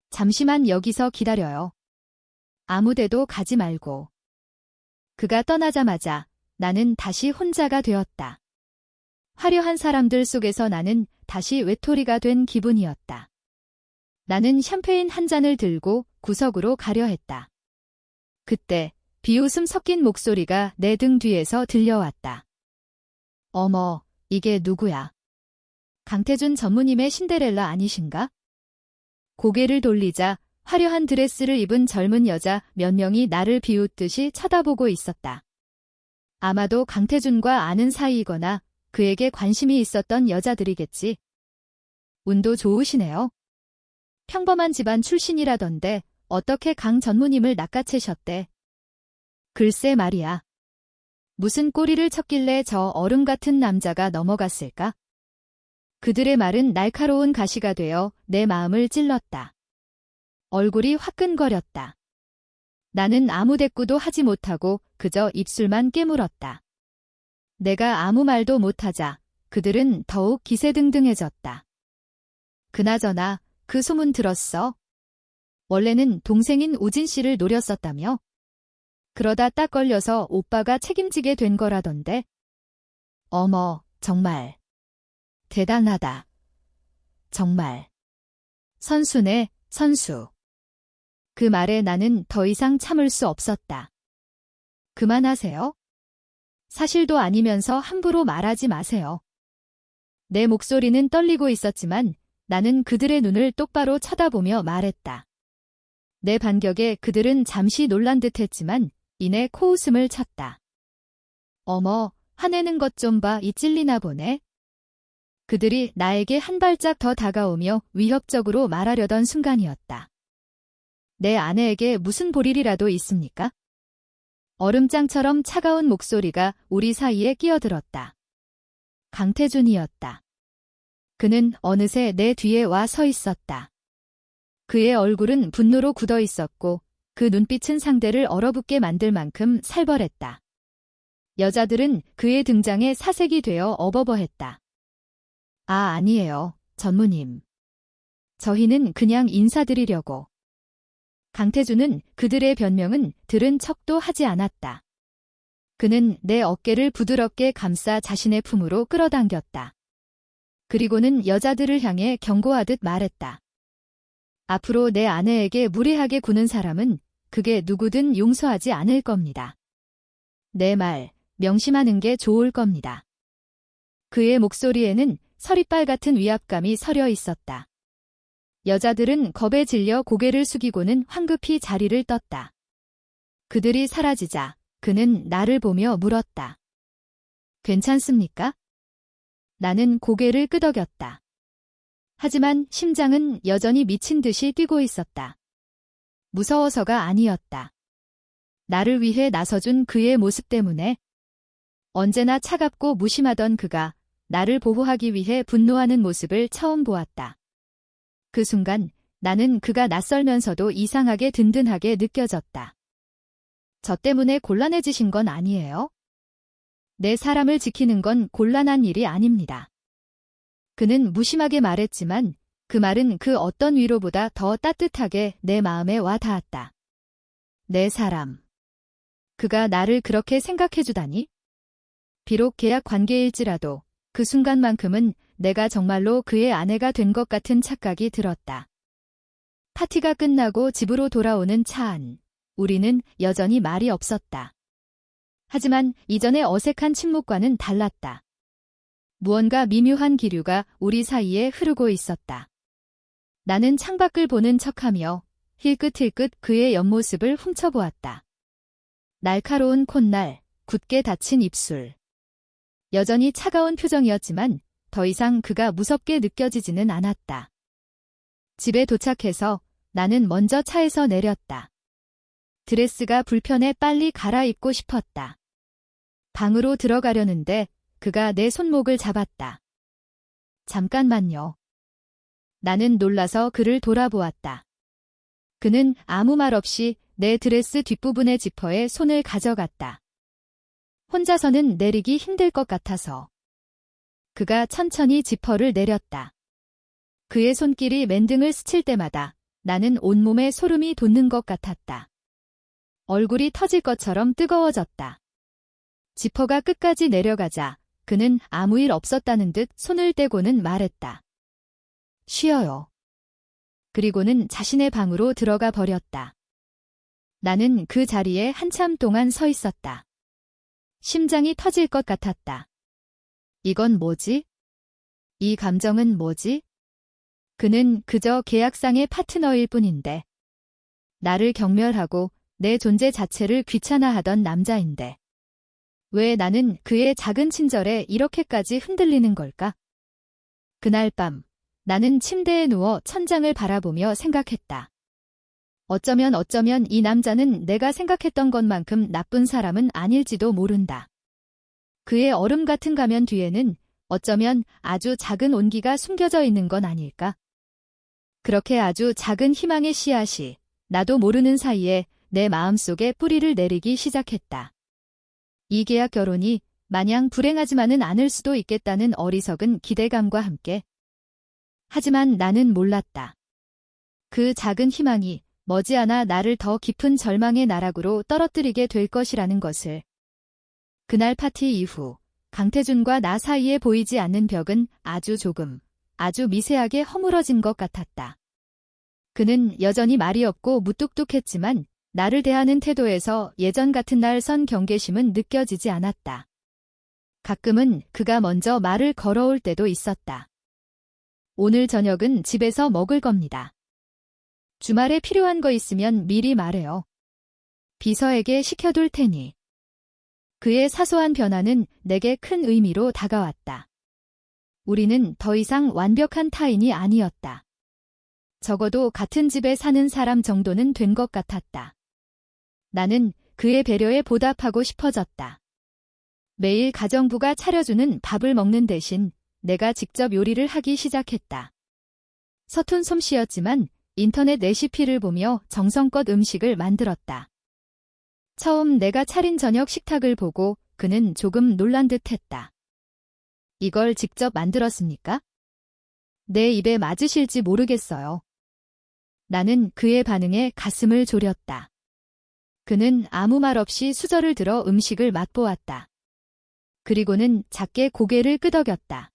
Speaker 1: 잠시만 여기서 기다려요. 아무데도 가지 말고. 그가 떠나자마자 나는 다시 혼자가 되었다. 화려한 사람들 속에서 나는 다시 외톨이가 된 기분이었다. 나는 샴페인 한 잔을 들고 구석으로 가려 했다. 그때 비웃음 섞인 목소리가 내 등 뒤에서 들려왔다. 어머, 이게 누구야? 강태준 전무님의 신데렐라 아니신가? 고개를 돌리자 화려한 드레스를 입은 젊은 여자 몇 명이 나를 비웃듯이 쳐다보고 있었다. 아마도 강태준과 아는 사이이거나 그에게 관심이 있었던 여자들이겠지. 운도 좋으시네요. 평범한 집안 출신이라던데 어떻게 강 전무님을 낚아채셨대? 글쎄 말이야. 무슨 꼬리를 쳤길래 저 얼음 같은 남자가 넘어갔을까? 그들의 말은 날카로운 가시가 되어 내 마음을 찔렀다. 얼굴이 화끈거렸다. 나는 아무 대꾸도 하지 못하고 그저 입술만 깨물었다. 내가 아무 말도 못하자 그들은 더욱 기세등등해졌다. 그나저나 그 소문 들었어? 원래는 동생인 우진 씨를 노렸었다며? 그러다 딱 걸려서 오빠가 책임지게 된 거라던데? 어머, 정말. 대단하다. 정말. 선수네, 선수. 그 말에 나는 더 이상 참을 수 없었다. 그만하세요. 사실도 아니면서 함부로 말하지 마세요. 내 목소리는 떨리고 있었지만 나는 그들의 눈을 똑바로 쳐다보며 말했다. 내 반격에 그들은 잠시 놀란 듯 했지만 이내 코웃음을 쳤다. 어머, 화내는 것 좀 봐, 이 찔리나 보네. 그들이 나에게 한 발짝 더 다가오며 위협적으로 말하려던 순간이었다. 내 아내에게 무슨 볼일이라도 있습니까? 얼음장처럼 차가운 목소리가 우리 사이에 끼어들었다. 강태준이었다. 그는 어느새 내 뒤에 와 서 있었다. 그의 얼굴은 분노로 굳어 있었고 그 눈빛은 상대를 얼어붙게 만들 만큼 살벌했다. 여자들은 그의 등장에 사색이 되어 어버버했다. 아, 아니에요, 전무님. 저희는 그냥 인사드리려고. 강태준은 그들의 변명은 들은 척도 하지 않았다. 그는 내 어깨를 부드럽게 감싸 자신의 품으로 끌어당겼다. 그리고는 여자들을 향해 경고하듯 말했다. 앞으로 내 아내에게 무례하게 구는 사람은 그게 누구든 용서하지 않을 겁니다. 내 말 명심하는 게 좋을 겁니다. 그의 목소리에는 서리빨 같은 위압감이 서려 있었다. 여자들은 겁에 질려 고개를 숙이고는 황급히 자리를 떴다. 그들이 사라지자 그는 나를 보며 물었다. 괜찮습니까? 나는 고개를 끄덕였다. 하지만 심장은 여전히 미친 듯이 뛰고 있었다. 무서워서가 아니었다. 나를 위해 나서준 그의 모습 때문에. 언제나 차갑고 무심하던 그가 나를 보호하기 위해 분노하는 모습을 처음 보았다. 그 순간 나는 그가 낯설면서도 이상하게 든든하게 느껴졌다. 저 때문에 곤란해지신 건 아니에요? 내 사람을 지키는 건 곤란한 일이 아닙니다. 그는 무심하게 말했지만 그 말은 그 어떤 위로보다 더 따뜻하게 내 마음에 와 닿았다. 내 사람. 그가 나를 그렇게 생각해주다니? 비록 계약 관계일지라도 그 순간만큼은 내가 정말로 그의 아내가 된 것 같은 착각이 들었다. 파티가 끝나고 집으로 돌아오는 차 안. 우리는 여전히 말이 없었다. 하지만 이전의 어색한 침묵과는 달랐다. 무언가 미묘한 기류가 우리 사이에 흐르고 있었다. 나는 창밖을 보는 척하며 힐끗힐끗 그의 옆모습을 훔쳐보았다. 날카로운 콧날, 굳게 닫힌 입술. 여전히 차가운 표정이었지만 더 이상 그가 무섭게 느껴지지는 않았다. 집에 도착해서 나는 먼저 차에서 내렸다. 드레스가 불편해 빨리 갈아입고 싶었다. 방으로 들어가려는데 그가 내 손목을 잡았다. 잠깐만요. 나는 놀라서 그를 돌아보았다. 그는 아무 말 없이 내 드레스 뒷부분의 지퍼에 손을 가져갔다. 혼자서는 내리기 힘들 것 같아서. 그가 천천히 지퍼를 내렸다. 그의 손길이 맨등을 스칠 때마다 나는 온몸에 소름이 돋는 것 같았다. 얼굴이 터질 것처럼 뜨거워졌다. 지퍼가 끝까지 내려가자 그는 아무 일 없었다는 듯 손을 떼고는 말했다. 쉬어요. 그리고는 자신의 방으로 들어가 버렸다. 나는 그 자리에 한참 동안 서 있었다. 심장이 터질 것 같았다. 이건 뭐지? 이 감정은 뭐지? 그는 그저 계약상의 파트너일 뿐인데. 나를 경멸하고 내 존재 자체를 귀찮아하던 남자인데. 왜 나는 그의 작은 친절에 이렇게까지 흔들리는 걸까? 그날 밤 나는 침대에 누워 천장을 바라보며 생각했다. 어쩌면 이 남자는 내가 생각했던 것만큼 나쁜 사람은 아닐지도 모른다. 그의 얼음 같은 가면 뒤에는 어쩌면 아주 작은 온기가 숨겨져 있는 건 아닐까? 그렇게 아주 작은 희망의 씨앗이 나도 모르는 사이에 내 마음속에 뿌리를 내리기 시작했다. 이 계약 결혼이 마냥 불행하지만은 않을 수도 있겠다는 어리석은 기대감과 함께. 하지만 나는 몰랐다. 그 작은 희망이 머지않아 나를 더 깊은 절망의 나락으로 떨어뜨리게 될 것이라는 것을. 그날 파티 이후 강태준과 나 사이에 보이지 않는 벽은 아주 조금, 아주 미세하게 허물어진 것 같았다. 그는 여전히 말이 없고 무뚝뚝했지만 나를 대하는 태도에서 예전 같은 날 선 경계심은 느껴지지 않았다. 가끔은 그가 먼저 말을 걸어올 때도 있었다. 오늘 저녁은 집에서 먹을 겁니다. 주말에 필요한 거 있으면 미리 말해요. 비서에게 시켜둘 테니. 그의 사소한 변화는 내게 큰 의미로 다가왔다. 우리는 더 이상 완벽한 타인이 아니었다. 적어도 같은 집에 사는 사람 정도는 된 것 같았다. 나는 그의 배려에 보답하고 싶어졌다. 매일 가정부가 차려주는 밥을 먹는 대신 내가 직접 요리를 하기 시작했다. 서툰 솜씨였지만 인터넷 레시피를 보며 정성껏 음식을 만들었다. 처음 내가 차린 저녁 식탁을 보고 그는 조금 놀란 듯했다. 이걸 직접 만들었습니까? 내 입에 맞으실지 모르겠어요. 나는 그의 반응에 가슴을 졸였다. 그는 아무 말 없이 수저를 들어 음식을 맛보았다. 그리고는 작게 고개를 끄덕였다.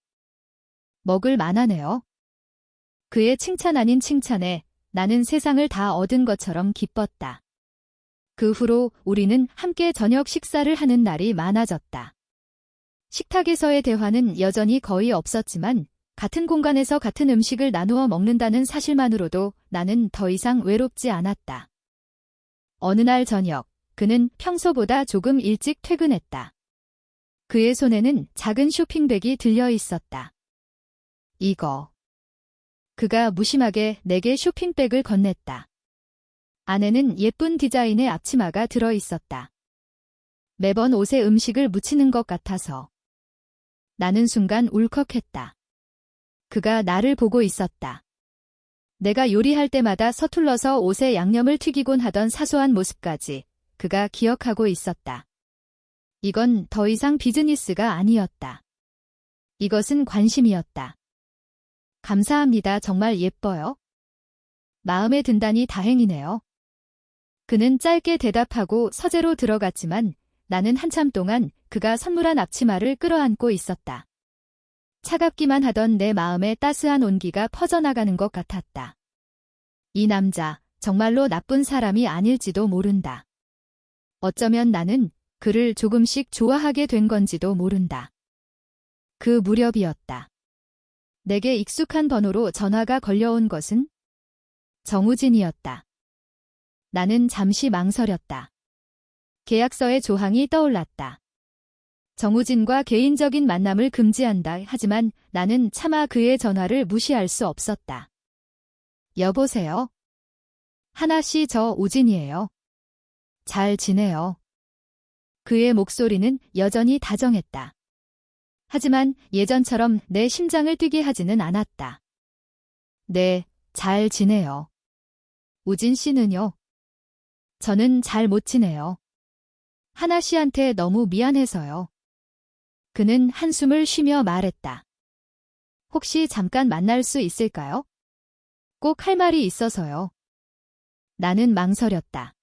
Speaker 1: 먹을 만하네요. 그의 칭찬 아닌 칭찬에 나는 세상을 다 얻은 것처럼 기뻤다. 그 후로 우리는 함께 저녁 식사를 하는 날이 많아졌다. 식탁에서의 대화는 여전히 거의 없었지만 같은 공간에서 같은 음식을 나누어 먹는다는 사실만으로도 나는 더 이상 외롭지 않았다. 어느 날 저녁, 그는 평소보다 조금 일찍 퇴근했다. 그의 손에는 작은 쇼핑백이 들려 있었다. 이거. 그가 무심하게 내게 쇼핑백을 건넸다. 안에는 예쁜 디자인의 앞치마가 들어 있었다. 매번 옷에 음식을 묻히는 것 같아서. 나는 순간 울컥했다. 그가 나를 보고 있었다. 내가 요리할 때마다 서툴러서 옷에 양념을 튀기곤 하던 사소한 모습까지 그가 기억하고 있었다. 이건 더 이상 비즈니스가 아니었다. 이것은 관심이었다. 감사합니다. 정말 예뻐요. 마음에 든다니 다행이네요. 그는 짧게 대답하고 서재로 들어갔지만 나는 한참 동안 그가 선물한 앞치마를 끌어안고 있었다. 차갑기만 하던 내 마음에 따스한 온기가 퍼져나가는 것 같았다. 이 남자, 정말로 나쁜 사람이 아닐지도 모른다. 어쩌면 나는 그를 조금씩 좋아하게 된 건지도 모른다. 그 무렵이었다. 내게 익숙한 번호로 전화가 걸려온 것은 정우진이었다. 나는 잠시 망설였다. 계약서의 조항이 떠올랐다. 정우진과 개인적인 만남을 금지한다. 하지만 나는 차마 그의 전화를 무시할 수 없었다. 여보세요? 하나씨, 저 우진이에요. 잘 지내요. 그의 목소리는 여전히 다정했다. 하지만 예전처럼 내 심장을 뛰게 하지는 않았다. 네, 잘 지내요. 우진 씨는요? 저는 잘 못 지내요. 하나 씨한테 너무 미안해서요. 그는 한숨을 쉬며 말했다. 혹시 잠깐 만날 수 있을까요? 꼭 할 말이 있어서요. 나는 망설였다.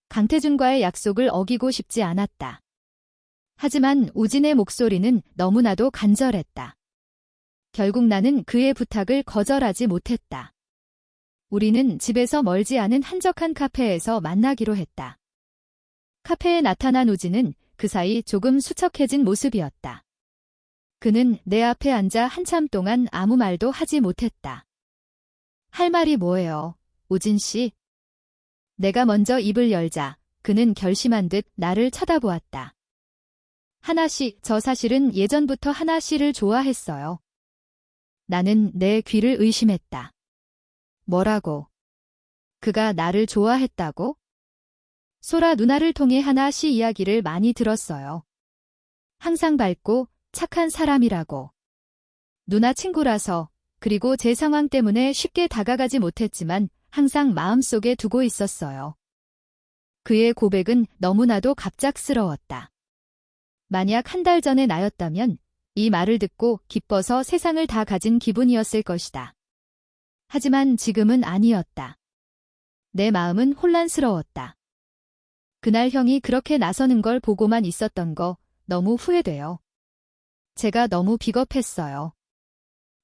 Speaker 1: 강태준과의 약속을 어기고 싶지 않았다. 하지만 우진의 목소리는 너무나도 간절했다. 결국 나는 그의 부탁을 거절하지 못했다. 우리는 집에서 멀지 않은 한적한 카페에서 만나기로 했다. 카페에 나타난 우진은 그 사이 조금 수척해진 모습이었다. 그는 내 앞에 앉아 한참 동안 아무 말도 하지 못했다. 할 말이 뭐예요, 우진 씨? 내가 먼저 입을 열자 그는 결심한 듯 나를 쳐다보았다. 하나 씨, 저 사실은 예전부터 하나 씨를 좋아했어요. 나는 내 귀를 의심했다. 뭐라고? 그가 나를 좋아했다고? 소라 누나를 통해 하나 씨 이야기를 많이 들었어요. 항상 밝고 착한 사람이라고. 누나 친구라서, 그리고 제 상황 때문에 쉽게 다가가지 못했지만 항상 마음속에 두고 있었어요. 그의 고백은 너무나도 갑작스러웠다. 만약 한 달 전의 나였다면 이 말을 듣고 기뻐서 세상을 다 가진 기분이었을 것이다. 하지만 지금은 아니었다. 내 마음은 혼란스러웠다. 그날 형이 그렇게 나서는 걸 보고만 있었던 거 너무 후회돼요. 제가 너무 비겁했어요.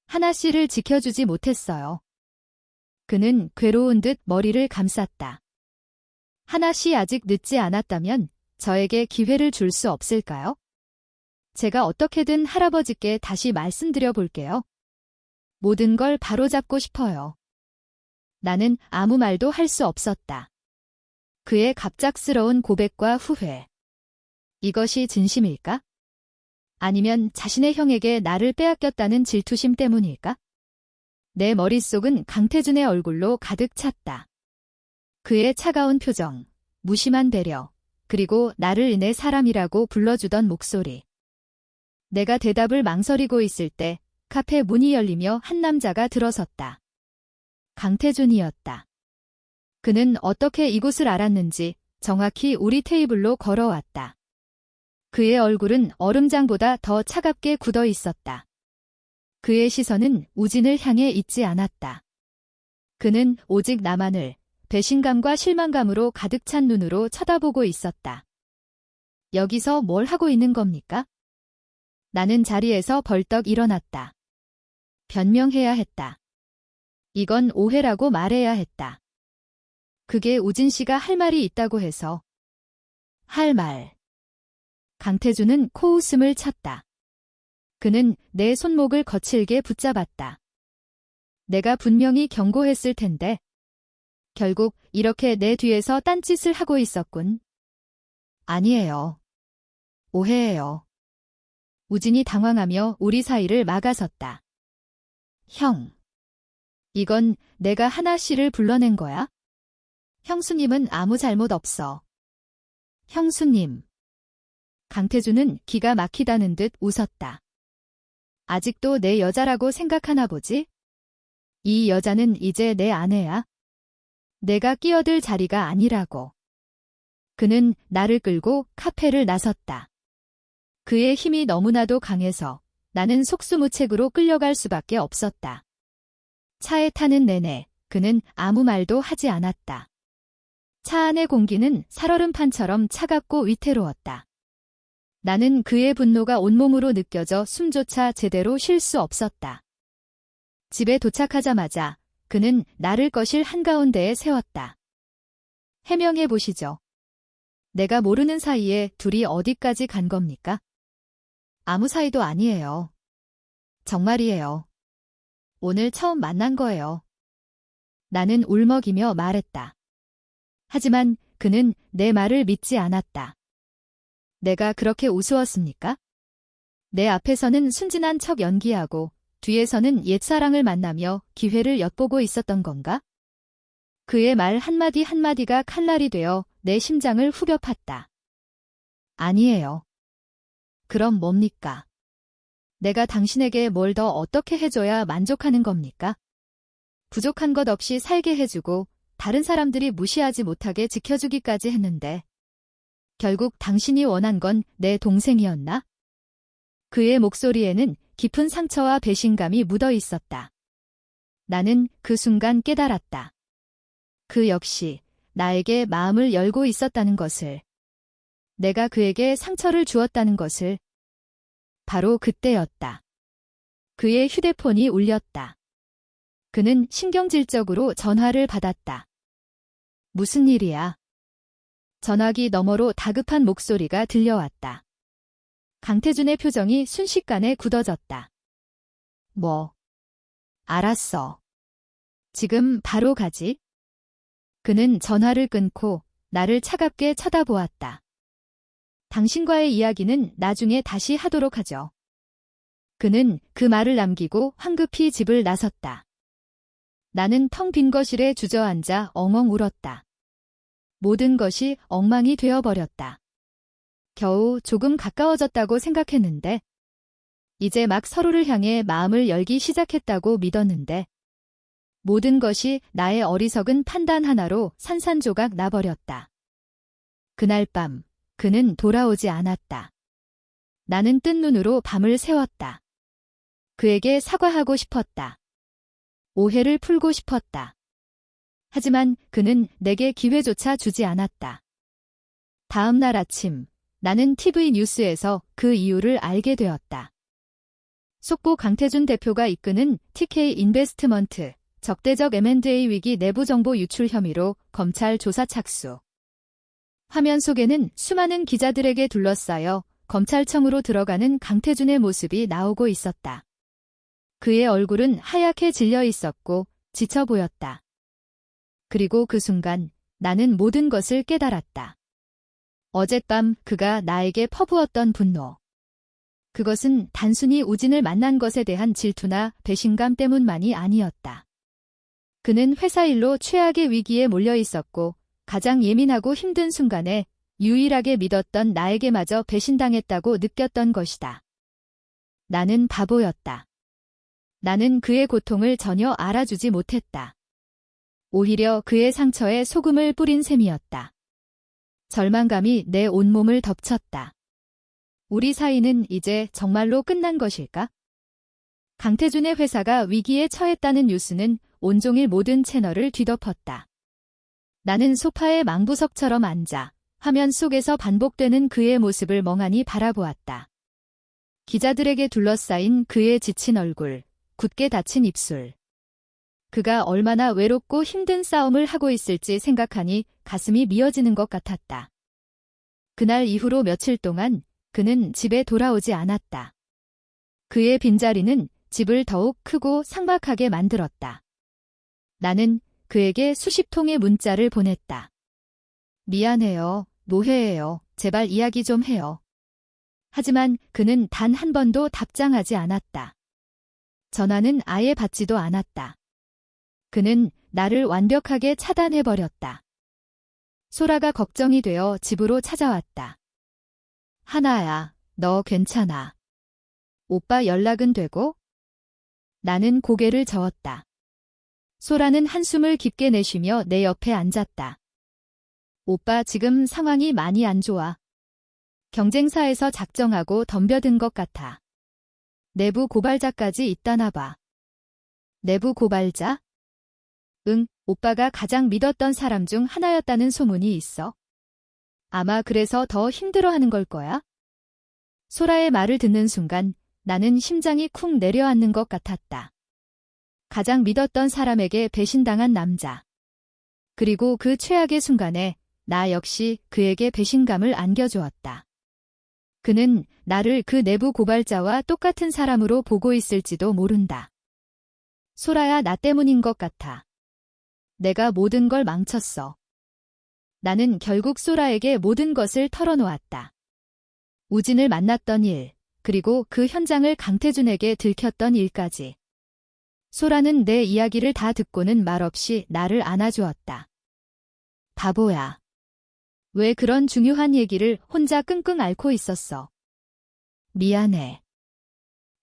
Speaker 1: 하나 씨를 지켜주지 못했어요. 그는 괴로운 듯 머리를 감쌌다. 하나 씨, 아직 늦지 않았다면 저에게 기회를 줄 수 없을까요? 제가 어떻게든 할아버지께 다시 말씀드려 볼게요. 모든 걸 바로잡고 싶어요. 나는 아무 말도 할 수 없었다. 그의 갑작스러운 고백과 후회. 이것이 진심일까? 아니면 자신의 형에게 나를 빼앗겼다는 질투심 때문일까? 내 머릿속은 강태준의 얼굴로 가득 찼다. 그의 차가운 표정, 무심한 배려, 그리고 나를 내 사람이라고 불러주던 목소리. 내가 대답을 망설이고 있을 때 카페 문이 열리며 한 남자가 들어섰다. 강태준이었다. 그는 어떻게 이곳을 알았는지 정확히 우리 테이블로 걸어왔다. 그의 얼굴은 얼음장보다 더 차갑게 굳어 있었다. 그의 시선은 우진을 향해 있지 않았다. 그는 오직 나만을 배신감과 실망감으로 가득 찬 눈으로 쳐다보고 있었다. 여기서 뭘 하고 있는 겁니까? 나는 자리에서 벌떡 일어났다. 변명해야 했다. 이건 오해라고 말해야 했다. 그게 우진 씨가 할 말이 있다고 해서. 할 말. 강태준은 코웃음을 쳤다. 그는 내 손목을 거칠게 붙잡았다. 내가 분명히 경고했을 텐데. 결국 이렇게 내 뒤에서 딴짓을 하고 있었군. 아니에요. 오해예요. 우진이 당황하며 우리 사이를 막아섰다. 형. 이건 내가 하나 씨를 불러낸 거야? 형수님은 아무 잘못 없어. 형수님. 강태준은 기가 막히다는 듯 웃었다. 아직도 내 여자라고 생각하나 보지? 이 여자는 이제 내 아내야. 내가 끼어들 자리가 아니라고. 그는 나를 끌고 카페를 나섰다. 그의 힘이 너무나도 강해서 나는 속수무책으로 끌려갈 수밖에 없었다. 차에 타는 내내 그는 아무 말도 하지 않았다. 차 안의 공기는 살얼음판처럼 차갑고 위태로웠다. 나는 그의 분노가 온몸으로 느껴져 숨조차 제대로 쉴 수 없었다. 집에 도착하자마자 그는 나를 거실 한가운데에 세웠다. 해명해 보시죠. 내가 모르는 사이에 둘이 어디까지 간 겁니까? 아무 사이도 아니에요. 정말이에요. 오늘 처음 만난 거예요. 나는 울먹이며 말했다. 하지만 그는 내 말을 믿지 않았다. 내가 그렇게 우스웠습니까? 내 앞에서는 순진한 척 연기하고 뒤에서는 옛사랑을 만나며 기회를 엿보고 있었던 건가? 그의 말 한마디 한마디가 칼날이 되어 내 심장을 후벼 팠다. 아니에요. 그럼 뭡니까? 내가 당신에게 뭘 더 어떻게 해줘야 만족하는 겁니까? 부족한 것 없이 살게 해주고 다른 사람들이 무시하지 못하게 지켜주기까지 했는데 결국 당신이 원한 건 내 동생이었나? 그의 목소리에는 깊은 상처와 배신감이 묻어 있었다. 나는 그 순간 깨달았다. 그 역시 나에게 마음을 열고 있었다는 것을. 내가 그에게 상처를 주었다는 것을. 바로 그때였다. 그의 휴대폰이 울렸다. 그는 신경질적으로 전화를 받았다. 무슨 일이야? 전화기 너머로 다급한 목소리가 들려왔다. 강태준의 표정이 순식간에 굳어졌다. 뭐? 알았어. 지금 바로 가지? 그는 전화를 끊고 나를 차갑게 쳐다보았다. 당신과의 이야기는 나중에 다시 하도록 하죠. 그는 그 말을 남기고 황급히 집을 나섰다. 나는 텅 빈 거실에 주저앉아 엉엉 울었다. 모든 것이 엉망이 되어버렸다. 겨우 조금 가까워졌다고 생각했는데, 이제 막 서로를 향해 마음을 열기 시작했다고 믿었는데, 모든 것이 나의 어리석은 판단 하나로 산산조각 나버렸다. 그날 밤, 그는 돌아오지 않았다. 나는 뜬 눈으로 밤을 새웠다. 그에게 사과하고 싶었다. 오해를 풀고 싶었다. 하지만 그는 내게 기회조차 주지 않았다. 다음 날 아침, 나는 TV 뉴스에서 그 이유를 알게 되었다. 속보 강태준 대표가 이끄는 TK 인베스트먼트, 적대적 M&A 위기 내부 정보 유출 혐의로 검찰 조사 착수. 화면 속에는 수많은 기자들에게 둘러싸여 검찰청으로 들어가는 강태준의 모습이 나오고 있었다. 그의 얼굴은 하얗게 질려 있었고 지쳐 보였다. 그리고 그 순간 나는 모든 것을 깨달았다. 어젯밤 그가 나에게 퍼부었던 분노. 그것은 단순히 우진을 만난 것에 대한 질투나 배신감 때문만이 아니었다. 그는 회사 일로 최악의 위기에 몰려 있었고 가장 예민하고 힘든 순간에 유일하게 믿었던 나에게마저 배신당했다고 느꼈던 것이다. 나는 바보였다. 나는 그의 고통을 전혀 알아주지 못했다. 오히려 그의 상처에 소금을 뿌린 셈이었다. 절망감이 내 온몸을 덮쳤다. 우리 사이는 이제 정말로 끝난 것일까? 강태준의 회사가 위기에 처했다는 뉴스는 온종일 모든 채널을 뒤덮었다. 나는 소파에 망부석처럼 앉아 화면 속에서 반복되는 그의 모습을 멍하니 바라보았다. 기자들에게 둘러싸인 그의 지친 얼굴, 굳게 닫힌 입술. 그가 얼마나 외롭고 힘든 싸움을 하고 있을지 생각하니 가슴이 미어지는 것 같았다. 그날 이후로 며칠 동안 그는 집에 돌아오지 않았다. 그의 빈자리는 집을 더욱 크고 삭막하게 만들었다. 나는 그에게 수십 통의 문자를 보냈다. 미안해요. 노회해요. 제발 이야기 좀 해요. 하지만 그는 단 한 번도 답장하지 않았다. 전화는 아예 받지도 않았다. 그는 나를 완벽하게 차단해버렸다. 소라가 걱정이 되어 집으로 찾아왔다. 하나야, 너 괜찮아. 오빠 연락은 되고? 나는 고개를 저었다. 소라는 한숨을 깊게 내쉬며 내 옆에 앉았다. 오빠 지금 상황이 많이 안 좋아. 경쟁사에서 작정하고 덤벼든 것 같아. 내부 고발자까지 있다나 봐. 내부 고발자? 응, 오빠가 가장 믿었던 사람 중 하나였다는 소문이 있어. 아마 그래서 더 힘들어하는 걸 거야. 소라의 말을 듣는 순간 나는 심장이 쿵 내려앉는 것 같았다. 가장 믿었던 사람에게 배신당한 남자. 그리고 그 최악의 순간에 나 역시 그에게 배신감을 안겨주었다. 그는 나를 그 내부 고발자와 똑같은 사람으로 보고 있을지도 모른다. 소라야, 나 때문인 것 같아. 내가 모든 걸 망쳤어. 나는 결국 소라에게 모든 것을 털어놓았다. 우진을 만났던 일, 그리고 그 현장을 강태준에게 들켰던 일까지. 소라는 내 이야기를 다 듣고는 말없이 나를 안아주었다. 바보야. 왜 그런 중요한 얘기를 혼자 끙끙 앓고 있었어? 미안해.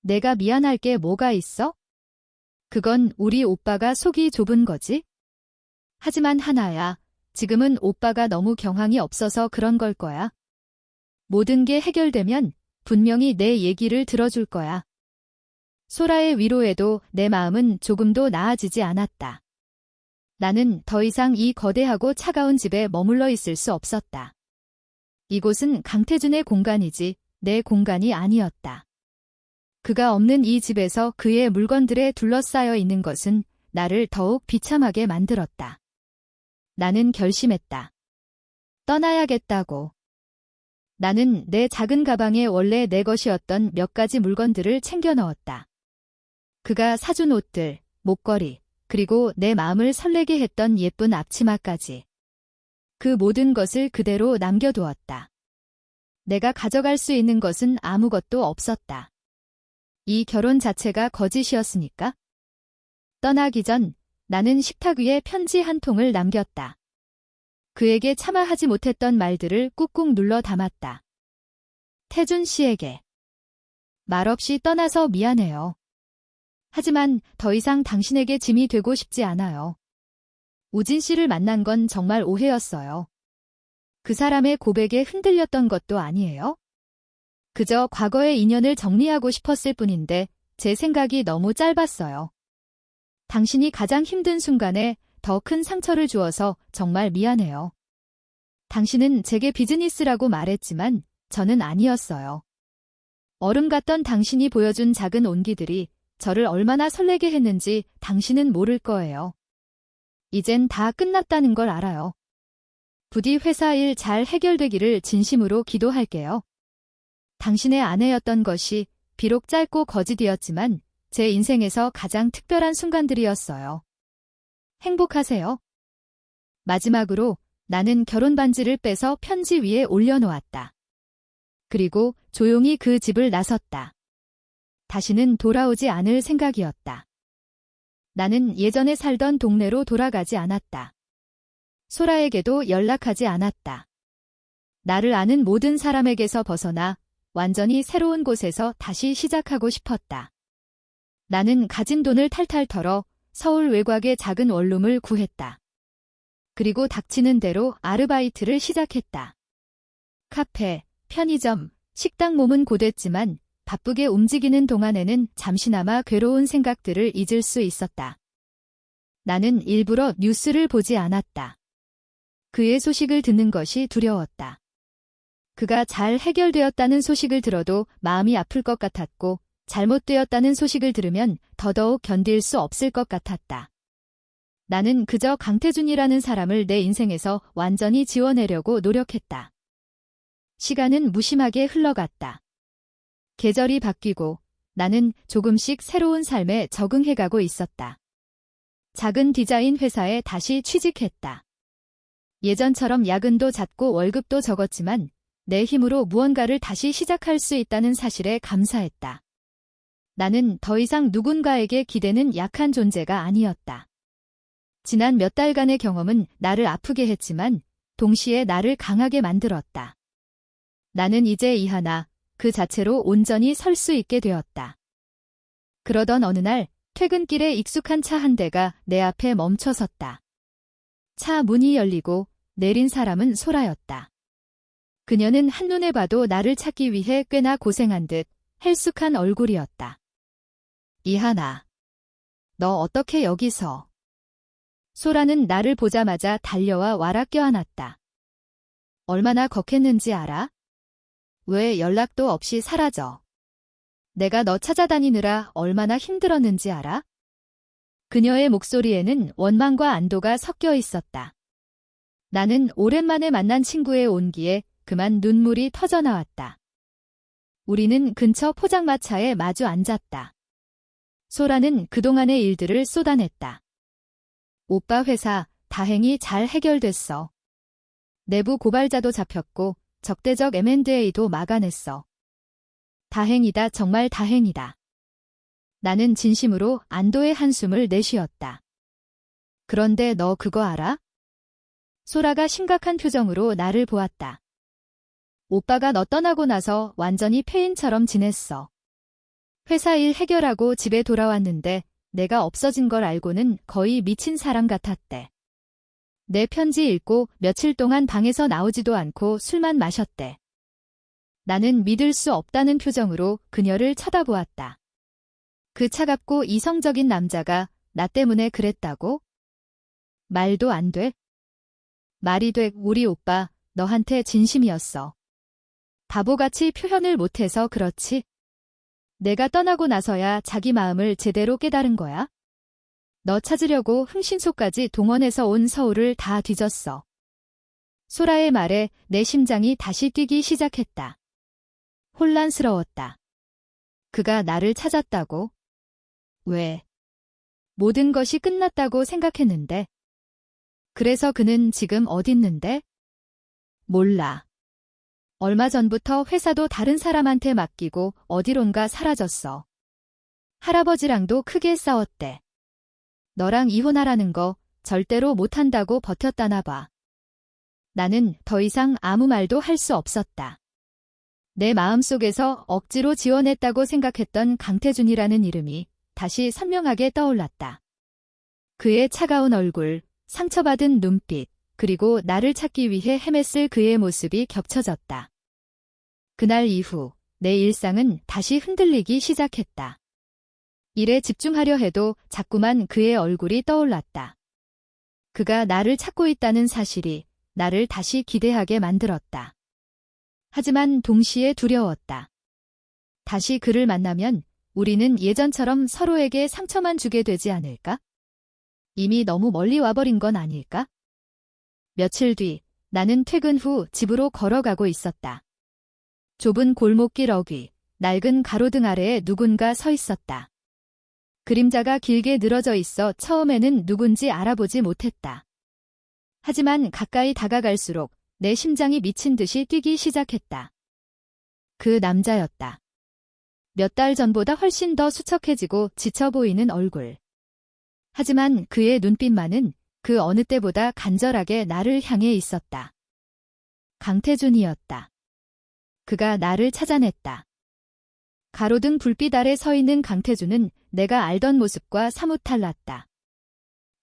Speaker 1: 내가 미안할 게 뭐가 있어? 그건 우리 오빠가 속이 좁은 거지? 하지만 하나야, 지금은 오빠가 너무 경황이 없어서 그런 걸 거야. 모든 게 해결되면 분명히 내 얘기를 들어줄 거야. 소라의 위로에도 내 마음은 조금도 나아지지 않았다. 나는 더 이상 이 거대하고 차가운 집에 머물러 있을 수 없었다. 이곳은 강태준의 공간이지 내 공간이 아니었다. 그가 없는 이 집에서 그의 물건들에 둘러싸여 있는 것은 나를 더욱 비참하게 만들었다. 나는 결심했다. 떠나야겠다고. 나는 내 작은 가방에 원래 내 것이었던 몇 가지 물건들을 챙겨 넣었다. 그가 사준 옷들, 목걸이, 그리고 내 마음을 설레게 했던 예쁜 앞치마까지. 그 모든 것을 그대로 남겨두었다. 내가 가져갈 수 있는 것은 아무것도 없었다. 이 결혼 자체가 거짓이었으니까? 떠나기 전 나는 식탁 위에 편지 한 통을 남겼다. 그에게 차마 하지 못했던 말들을 꾹꾹 눌러 담았다. 태준 씨에게. 말없이 떠나서 미안해요. 하지만 더 이상 당신에게 짐이 되고 싶지 않아요. 우진 씨를 만난 건 정말 오해였어요. 그 사람의 고백에 흔들렸던 것도 아니에요? 그저 과거의 인연을 정리하고 싶었을 뿐인데 제 생각이 너무 짧았어요. 당신이 가장 힘든 순간에 더 큰 상처를 주어서 정말 미안해요. 당신은 제게 비즈니스라고 말했지만 저는 아니었어요. 얼음 같던 당신이 보여준 작은 온기들이 저를 얼마나 설레게 했는지 당신은 모를 거예요. 이젠 다 끝났다는 걸 알아요. 부디 회사 일 잘 해결되기를 진심으로 기도할게요. 당신의 아내였던 것이 비록 짧고 거짓이었지만 제 인생에서 가장 특별한 순간들이었어요. 행복하세요. 마지막으로 나는 결혼 반지를 빼서 편지 위에 올려놓았다. 그리고 조용히 그 집을 나섰다. 다시는 돌아오지 않을 생각이었다. 나는 예전에 살던 동네로 돌아가지 않았다. 소라에게도 연락하지 않았다. 나를 아는 모든 사람에게서 벗어나 완전히 새로운 곳에서 다시 시작하고 싶었다. 나는 가진 돈을 탈탈 털어 서울 외곽의 작은 원룸을 구했다. 그리고 닥치는 대로 아르바이트를 시작했다. 카페, 편의점, 식당 몸은 고됐지만 바쁘게 움직이는 동안에는 잠시나마 괴로운 생각들을 잊을 수 있었다. 나는 일부러 뉴스를 보지 않았다. 그의 소식을 듣는 것이 두려웠다. 그가 잘 해결되었다는 소식을 들어도 마음이 아플 것 같았고 잘못되었다는 소식을 들으면 더더욱 견딜 수 없을 것 같았다. 나는 그저 강태준이라는 사람을 내 인생에서 완전히 지워내려고 노력했다. 시간은 무심하게 흘러갔다. 계절이 바뀌고 나는 조금씩 새로운 삶에 적응해가고 있었다. 작은 디자인 회사에 다시 취직했다. 예전처럼 야근도 잦고 월급도 적었지만 내 힘으로 무언가를 다시 시작할 수 있다는 사실에 감사했다. 나는 더 이상 누군가에게 기대는 약한 존재가 아니었다. 지난 몇 달간의 경험은 나를 아프게 했지만 동시에 나를 강하게 만들었다. 나는 이제 이 하나, 그 자체로 온전히 설 수 있게 되었다. 그러던 어느 날 퇴근길에 익숙한 차 한 대가 내 앞에 멈춰섰다. 차 문이 열리고 내린 사람은 소라였다. 그녀는 한눈에 봐도 나를 찾기 위해 꽤나 고생한 듯 헬쑥한 얼굴이었다. 이하나, 너 어떻게 여기서? 소라는 나를 보자마자 달려와 와라 껴안았다. 얼마나 걱했는지 알아? 왜 연락도 없이 사라져? 내가 너 찾아다니느라 얼마나 힘들었는지 알아? 그녀의 목소리에는 원망과 안도가 섞여 있었다. 나는 오랜만에 만난 친구의 온기에 그만 눈물이 터져나왔다. 우리는 근처 포장마차에 마주 앉았다. 소라는 그동안의 일들을 쏟아냈다. 오빠 회사 다행히 잘 해결됐어. 내부 고발자도 잡혔고 적대적 M&A도 막아냈어. 다행이다, 정말 다행이다. 나는 진심으로 안도의 한숨을 내쉬었다. 그런데 너 그거 알아? 소라가 심각한 표정으로 나를 보았다. 오빠가 너 떠나고 나서 완전히 폐인처럼 지냈어. 회사 일 해결하고 집에 돌아왔는데 내가 없어진 걸 알고는 거의 미친 사람 같았대. 내 편지 읽고 며칠 동안 방에서 나오지도 않고 술만 마셨대. 나는 믿을 수 없다는 표정으로 그녀를 쳐다보았다. 그 차갑고 이성적인 남자가 나 때문에 그랬다고? 말도 안 돼? 말이 돼, 우리 오빠 너한테 진심이었어. 바보같이 표현을 못해서 그렇지. 내가 떠나고 나서야 자기 마음을 제대로 깨달은 거야. 너 찾으려고 흥신소까지 동원해서 온 서울을 다 뒤졌어. 소라의 말에 내 심장이 다시 뛰기 시작했다. 혼란스러웠다. 그가 나를 찾았다고? 왜? 모든 것이 끝났다고 생각했는데. 그래서 그는 지금 어딨는데? 몰라. 얼마 전부터 회사도 다른 사람한테 맡기고 어디론가 사라졌어. 할아버지랑도 크게 싸웠대. 너랑 이혼하라는 거 절대로 못한다고 버텼다나 봐. 나는 더 이상 아무 말도 할 수 없었다. 내 마음속에서 억지로 지원했다고 생각했던 강태준이라는 이름이 다시 선명하게 떠올랐다. 그의 차가운 얼굴, 상처받은 눈빛, 그리고 나를 찾기 위해 헤맸을 그의 모습이 겹쳐졌다. 그날 이후 내 일상은 다시 흔들리기 시작했다. 일에 집중하려 해도 자꾸만 그의 얼굴이 떠올랐다. 그가 나를 찾고 있다는 사실이 나를 다시 기대하게 만들었다. 하지만 동시에 두려웠다. 다시 그를 만나면 우리는 예전처럼 서로에게 상처만 주게 되지 않을까? 이미 너무 멀리 와버린 건 아닐까? 며칠 뒤 나는 퇴근 후 집으로 걸어가고 있었다. 좁은 골목길 어귀, 낡은 가로등 아래에 누군가 서 있었다. 그림자가 길게 늘어져 있어 처음에는 누군지 알아보지 못했다. 하지만 가까이 다가갈수록 내 심장이 미친 듯이 뛰기 시작했다. 그 남자였다. 몇 달 전보다 훨씬 더 수척해지고 지쳐 보이는 얼굴. 하지만 그의 눈빛만은 그 어느 때보다 간절하게 나를 향해 있었다. 강태준이었다. 그가 나를 찾아냈다. 가로등 불빛 아래 서 있는 강태준은 내가 알던 모습과 사뭇 달랐다.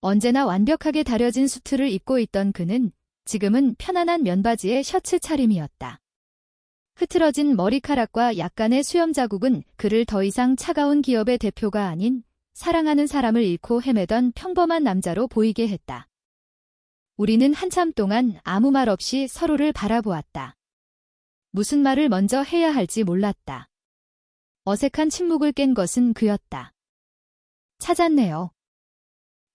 Speaker 1: 언제나 완벽하게 다려진 수트를 입고 있던 그는 지금은 편안한 면바지에 셔츠 차림이었다. 흐트러진 머리카락과 약간의 수염 자국은 그를 더 이상 차가운 기업의 대표가 아닌 사랑하는 사람을 잃고 헤매던 평범한 남자로 보이게 했다. 우리는 한참 동안 아무 말 없이 서로를 바라보았다. 무슨 말을 먼저 해야 할지 몰랐다. 어색한 침묵을 깬 것은 그였다. 찾았네요.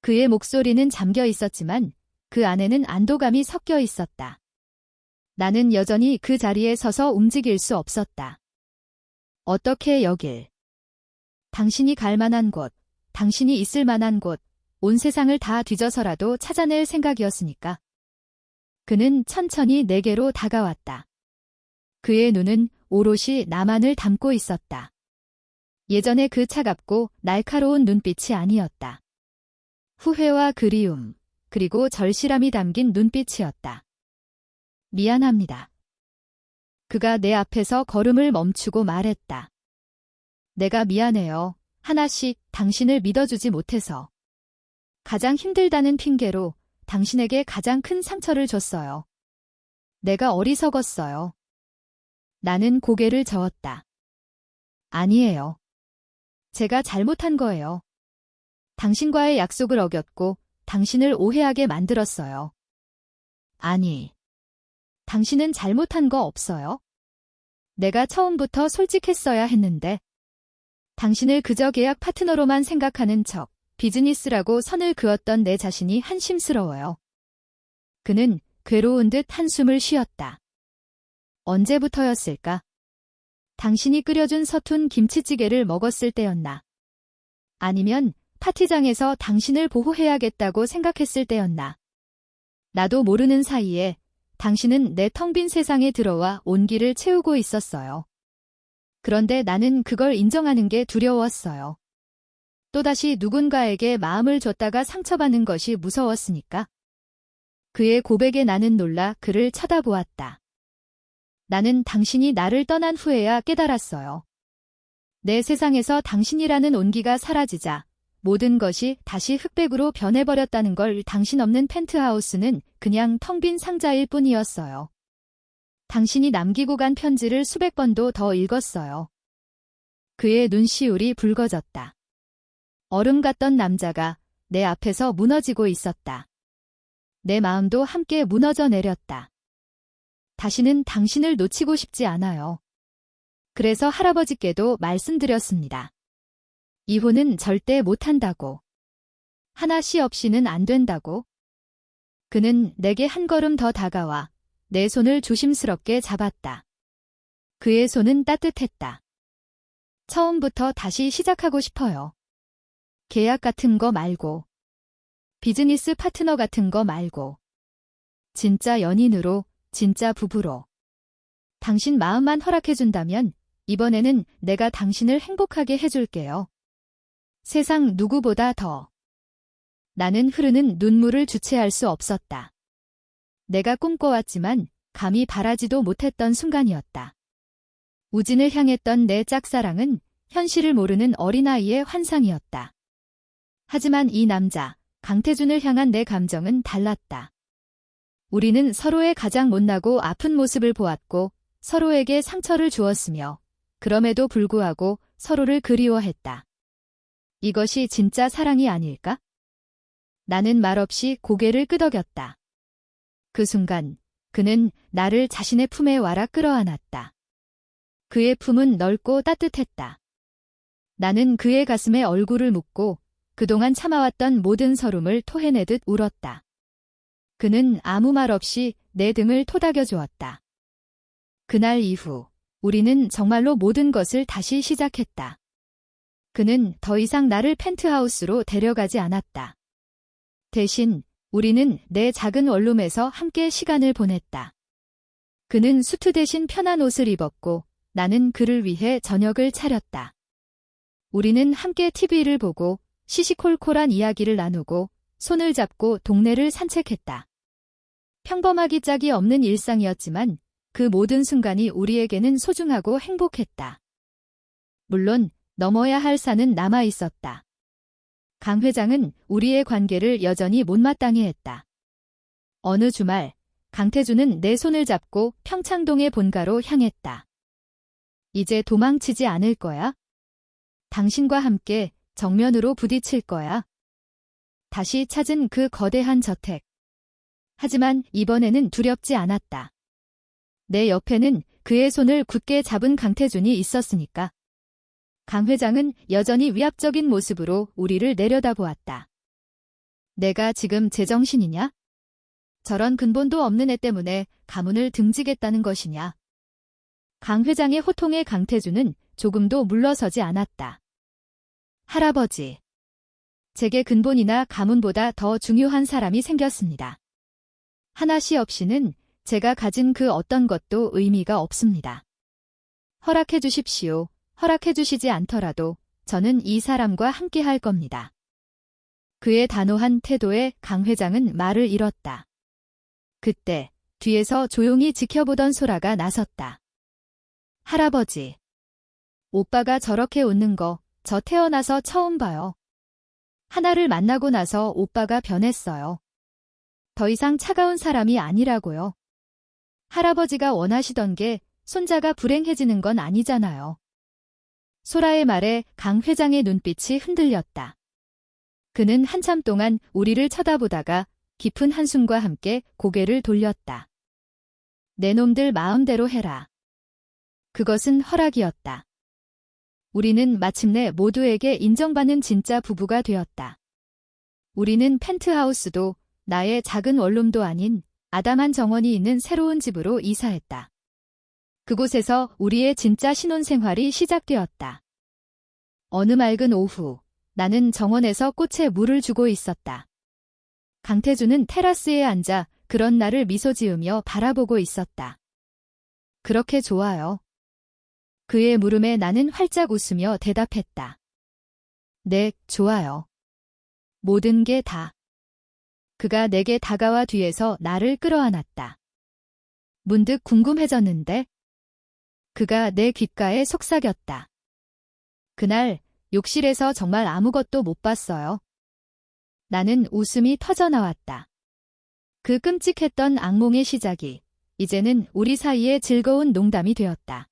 Speaker 1: 그의 목소리는 잠겨 있었지만 그 안에는 안도감이 섞여 있었다. 나는 여전히 그 자리에 서서 움직일 수 없었다. 어떻게 여길? 당신이 갈 만한 곳, 당신이 있을 만한 곳, 온 세상을 다 뒤져서라도 찾아낼 생각이었으니까. 그는 천천히 내게로 다가왔다. 그의 눈은 오롯이 나만을 담고 있었다. 예전의 그 차갑고 날카로운 눈빛이 아니었다. 후회와 그리움, 그리고 절실함이 담긴 눈빛이었다. 미안합니다. 그가 내 앞에서 걸음을 멈추고 말했다. 내가 미안해요. 하나씩 당신을 믿어주지 못해서. 가장 힘들다는 핑계로 당신에게 가장 큰 상처를 줬어요. 내가 어리석었어요. 나는 고개를 저었다. 아니에요. 제가 잘못한 거예요. 당신과의 약속을 어겼고 당신을 오해하게 만들었어요. 아니, 당신은 잘못한 거 없어요? 내가 처음부터 솔직했어야 했는데. 당신을 그저 계약 파트너로만 생각하는 척 비즈니스라고 선을 그었던 내 자신이 한심스러워요. 그는 괴로운 듯 한숨을 쉬었다. 언제부터였을까? 당신이 끓여준 서툰 김치찌개를 먹었을 때였나? 아니면 파티장에서 당신을 보호해야겠다고 생각했을 때였나? 나도 모르는 사이에 당신은 내 텅 빈 세상에 들어와 온기를 채우고 있었어요. 그런데 나는 그걸 인정하는 게 두려웠어요. 또다시 누군가에게 마음을 줬다가 상처받는 것이 무서웠으니까. 그의 고백에 나는 놀라 그를 쳐다보았다. 나는 당신이 나를 떠난 후에야 깨달았어요. 내 세상에서 당신이라는 온기가 사라지자 모든 것이 다시 흑백으로 변해버렸다는 걸. 당신 없는 펜트하우스는 그냥 텅 빈 상자일 뿐이었어요. 당신이 남기고 간 편지를 수백 번도 더 읽었어요. 그의 눈시울이 붉어졌다. 얼음 같던 남자가 내 앞에서 무너지고 있었다. 내 마음도 함께 무너져 내렸다. 다시는 당신을 놓치고 싶지 않아요. 그래서 할아버지께도 말씀드렸습니다. 이혼은 절대 못한다고. 하나 씨 없이는 안 된다고. 그는 내게 한 걸음 더 다가와 내 손을 조심스럽게 잡았다. 그의 손은 따뜻했다. 처음부터 다시 시작하고 싶어요. 계약 같은 거 말고. 비즈니스 파트너 같은 거 말고. 진짜 연인으로, 진짜 부부로. 당신 마음만 허락해준다면 이번에는 내가 당신을 행복하게 해줄게요. 세상 누구보다 더. 나는 흐르는 눈물을 주체할 수 없었다. 내가 꿈꿔왔지만 감히 바라지도 못했던 순간이었다. 우진을 향했던 내 짝사랑은 현실을 모르는 어린아이의 환상이었다. 하지만 이 남자, 강태준을 향한 내 감정은 달랐다. 우리는 서로의 가장 못나고 아픈 모습을 보았고 서로에게 상처를 주었으며 그럼에도 불구하고 서로를 그리워했다. 이것이 진짜 사랑이 아닐까? 나는 말없이 고개를 끄덕였다. 그 순간 그는 나를 자신의 품에 와라 끌어안았다. 그의 품은 넓고 따뜻했다. 나는 그의 가슴에 얼굴을 묻고 그동안 참아왔던 모든 서름을 토해내듯 울었다. 그는 아무 말 없이 내 등을 토닥여 주었다. 그날 이후 우리는 정말로 모든 것을 다시 시작했다. 그는 더 이상 나를 펜트하우스로 데려가지 않았다. 대신 우리는 내 작은 원룸에서 함께 시간을 보냈다. 그는 수트 대신 편한 옷을 입었고 나는 그를 위해 저녁을 차렸다. 우리는 함께 TV를 보고 시시콜콜한 이야기를 나누고 손을 잡고 동네를 산책했다. 평범하기 짝이 없는 일상이었지만 그 모든 순간이 우리에게는 소중하고 행복했다. 물론 넘어야 할 산은 남아 있었다. 강 회장은 우리의 관계를 여전히 못마땅해 했다. 어느 주말 강태준은 내 손을 잡고 평창동의 본가로 향했다. 이제 도망치지 않을 거야? 당신과 함께 정면으로 부딪힐 거야. 다시 찾은 그 거대한 저택. 하지만 이번에는 두렵지 않았다. 내 옆에는 그의 손을 굳게 잡은 강태준이 있었으니까. 강 회장은 여전히 위압적인 모습으로 우리를 내려다보았다. 내가 지금 제정신이냐? 저런 근본도 없는 애 때문에 가문을 등지겠다는 것이냐? 강 회장의 호통에 강태준은 조금도 물러서지 않았다. 할아버지. 제게 근본이나 가문보다 더 중요한 사람이 생겼습니다. 하나 씨 없이는 제가 가진 그 어떤 것도 의미가 없습니다. 허락해 주십시오. 허락해 주시지 않더라도 저는 이 사람과 함께 할 겁니다. 그의 단호한 태도에 강 회장은 말을 잃었다. 그때 뒤에서 조용히 지켜보던 소라가 나섰다. 할아버지. 오빠가 저렇게 웃는 거 저 태어나서 처음 봐요. 하나를 만나고 나서 오빠가 변했어요. 더 이상 차가운 사람이 아니라고요. 할아버지가 원하시던 게 손자가 불행해지는 건 아니잖아요. 소라의 말에 강 회장의 눈빛이 흔들렸다. 그는 한참 동안 우리를 쳐다보다가 깊은 한숨과 함께 고개를 돌렸다. 내 놈들 마음대로 해라. 그것은 허락이었다. 우리는 마침내 모두에게 인정받는 진짜 부부가 되었다. 우리는 펜트하우스도 나의 작은 원룸도 아닌 아담한 정원이 있는 새로운 집으로 이사했다. 그곳에서 우리의 진짜 신혼생활이 시작되었다. 어느 맑은 오후, 나는 정원에서 꽃에 물을 주고 있었다. 강태주는 테라스에 앉아 그런 나를 미소 지으며 바라보고 있었다. 그렇게 좋아요. 그의 물음에 나는 활짝 웃으며 대답했다. 네, 좋아요. 모든 게 다. 그가 내게 다가와 뒤에서 나를 끌어안았다. 문득 궁금해졌는데 그가 내 귓가에 속삭였다. 그날 욕실에서 정말 아무것도 못 봤어요. 나는 웃음이 터져나왔다. 그 끔찍했던 악몽의 시작이 이제는 우리 사이의 즐거운 농담이 되었다.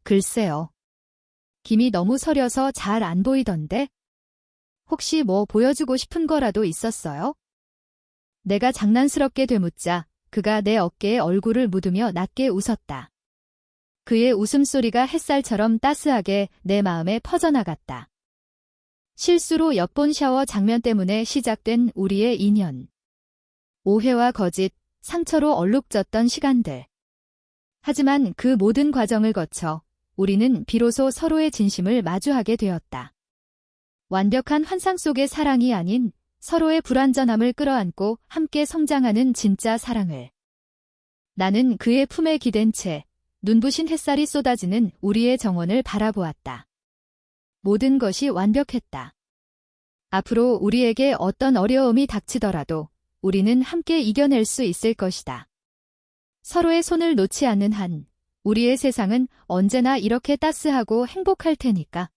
Speaker 1: 글쎄요. 김이 너무 서려서 잘 안 보이던데? 혹시 뭐 보여주고 싶은 거라도 있었어요? 내가 장난스럽게 되묻자 그가 내 어깨에 얼굴을 묻으며 낮게 웃었다. 그의 웃음소리가 햇살처럼 따스하게 내 마음에 퍼져나갔다. 실수로 엿본 샤워 장면 때문에 시작된 우리의 인연. 오해와 거짓, 상처로 얼룩졌던 시간들. 하지만 그 모든 과정을 거쳐 우리는 비로소 서로의 진심을 마주하게 되었다. 완벽한 환상 속의 사랑이 아닌 서로의 불완전함을 끌어안고 함께 성장하는 진짜 사랑을. 나는 그의 품에 기댄 채 눈부신 햇살이 쏟아지는 우리의 정원을 바라보았다. 모든 것이 완벽했다. 앞으로 우리에게 어떤 어려움이 닥치더라도 우리는 함께 이겨낼 수 있을 것이다. 서로의 손을 놓지 않는 한 우리의 세상은 언제나 이렇게 따스하고 행복할 테니까.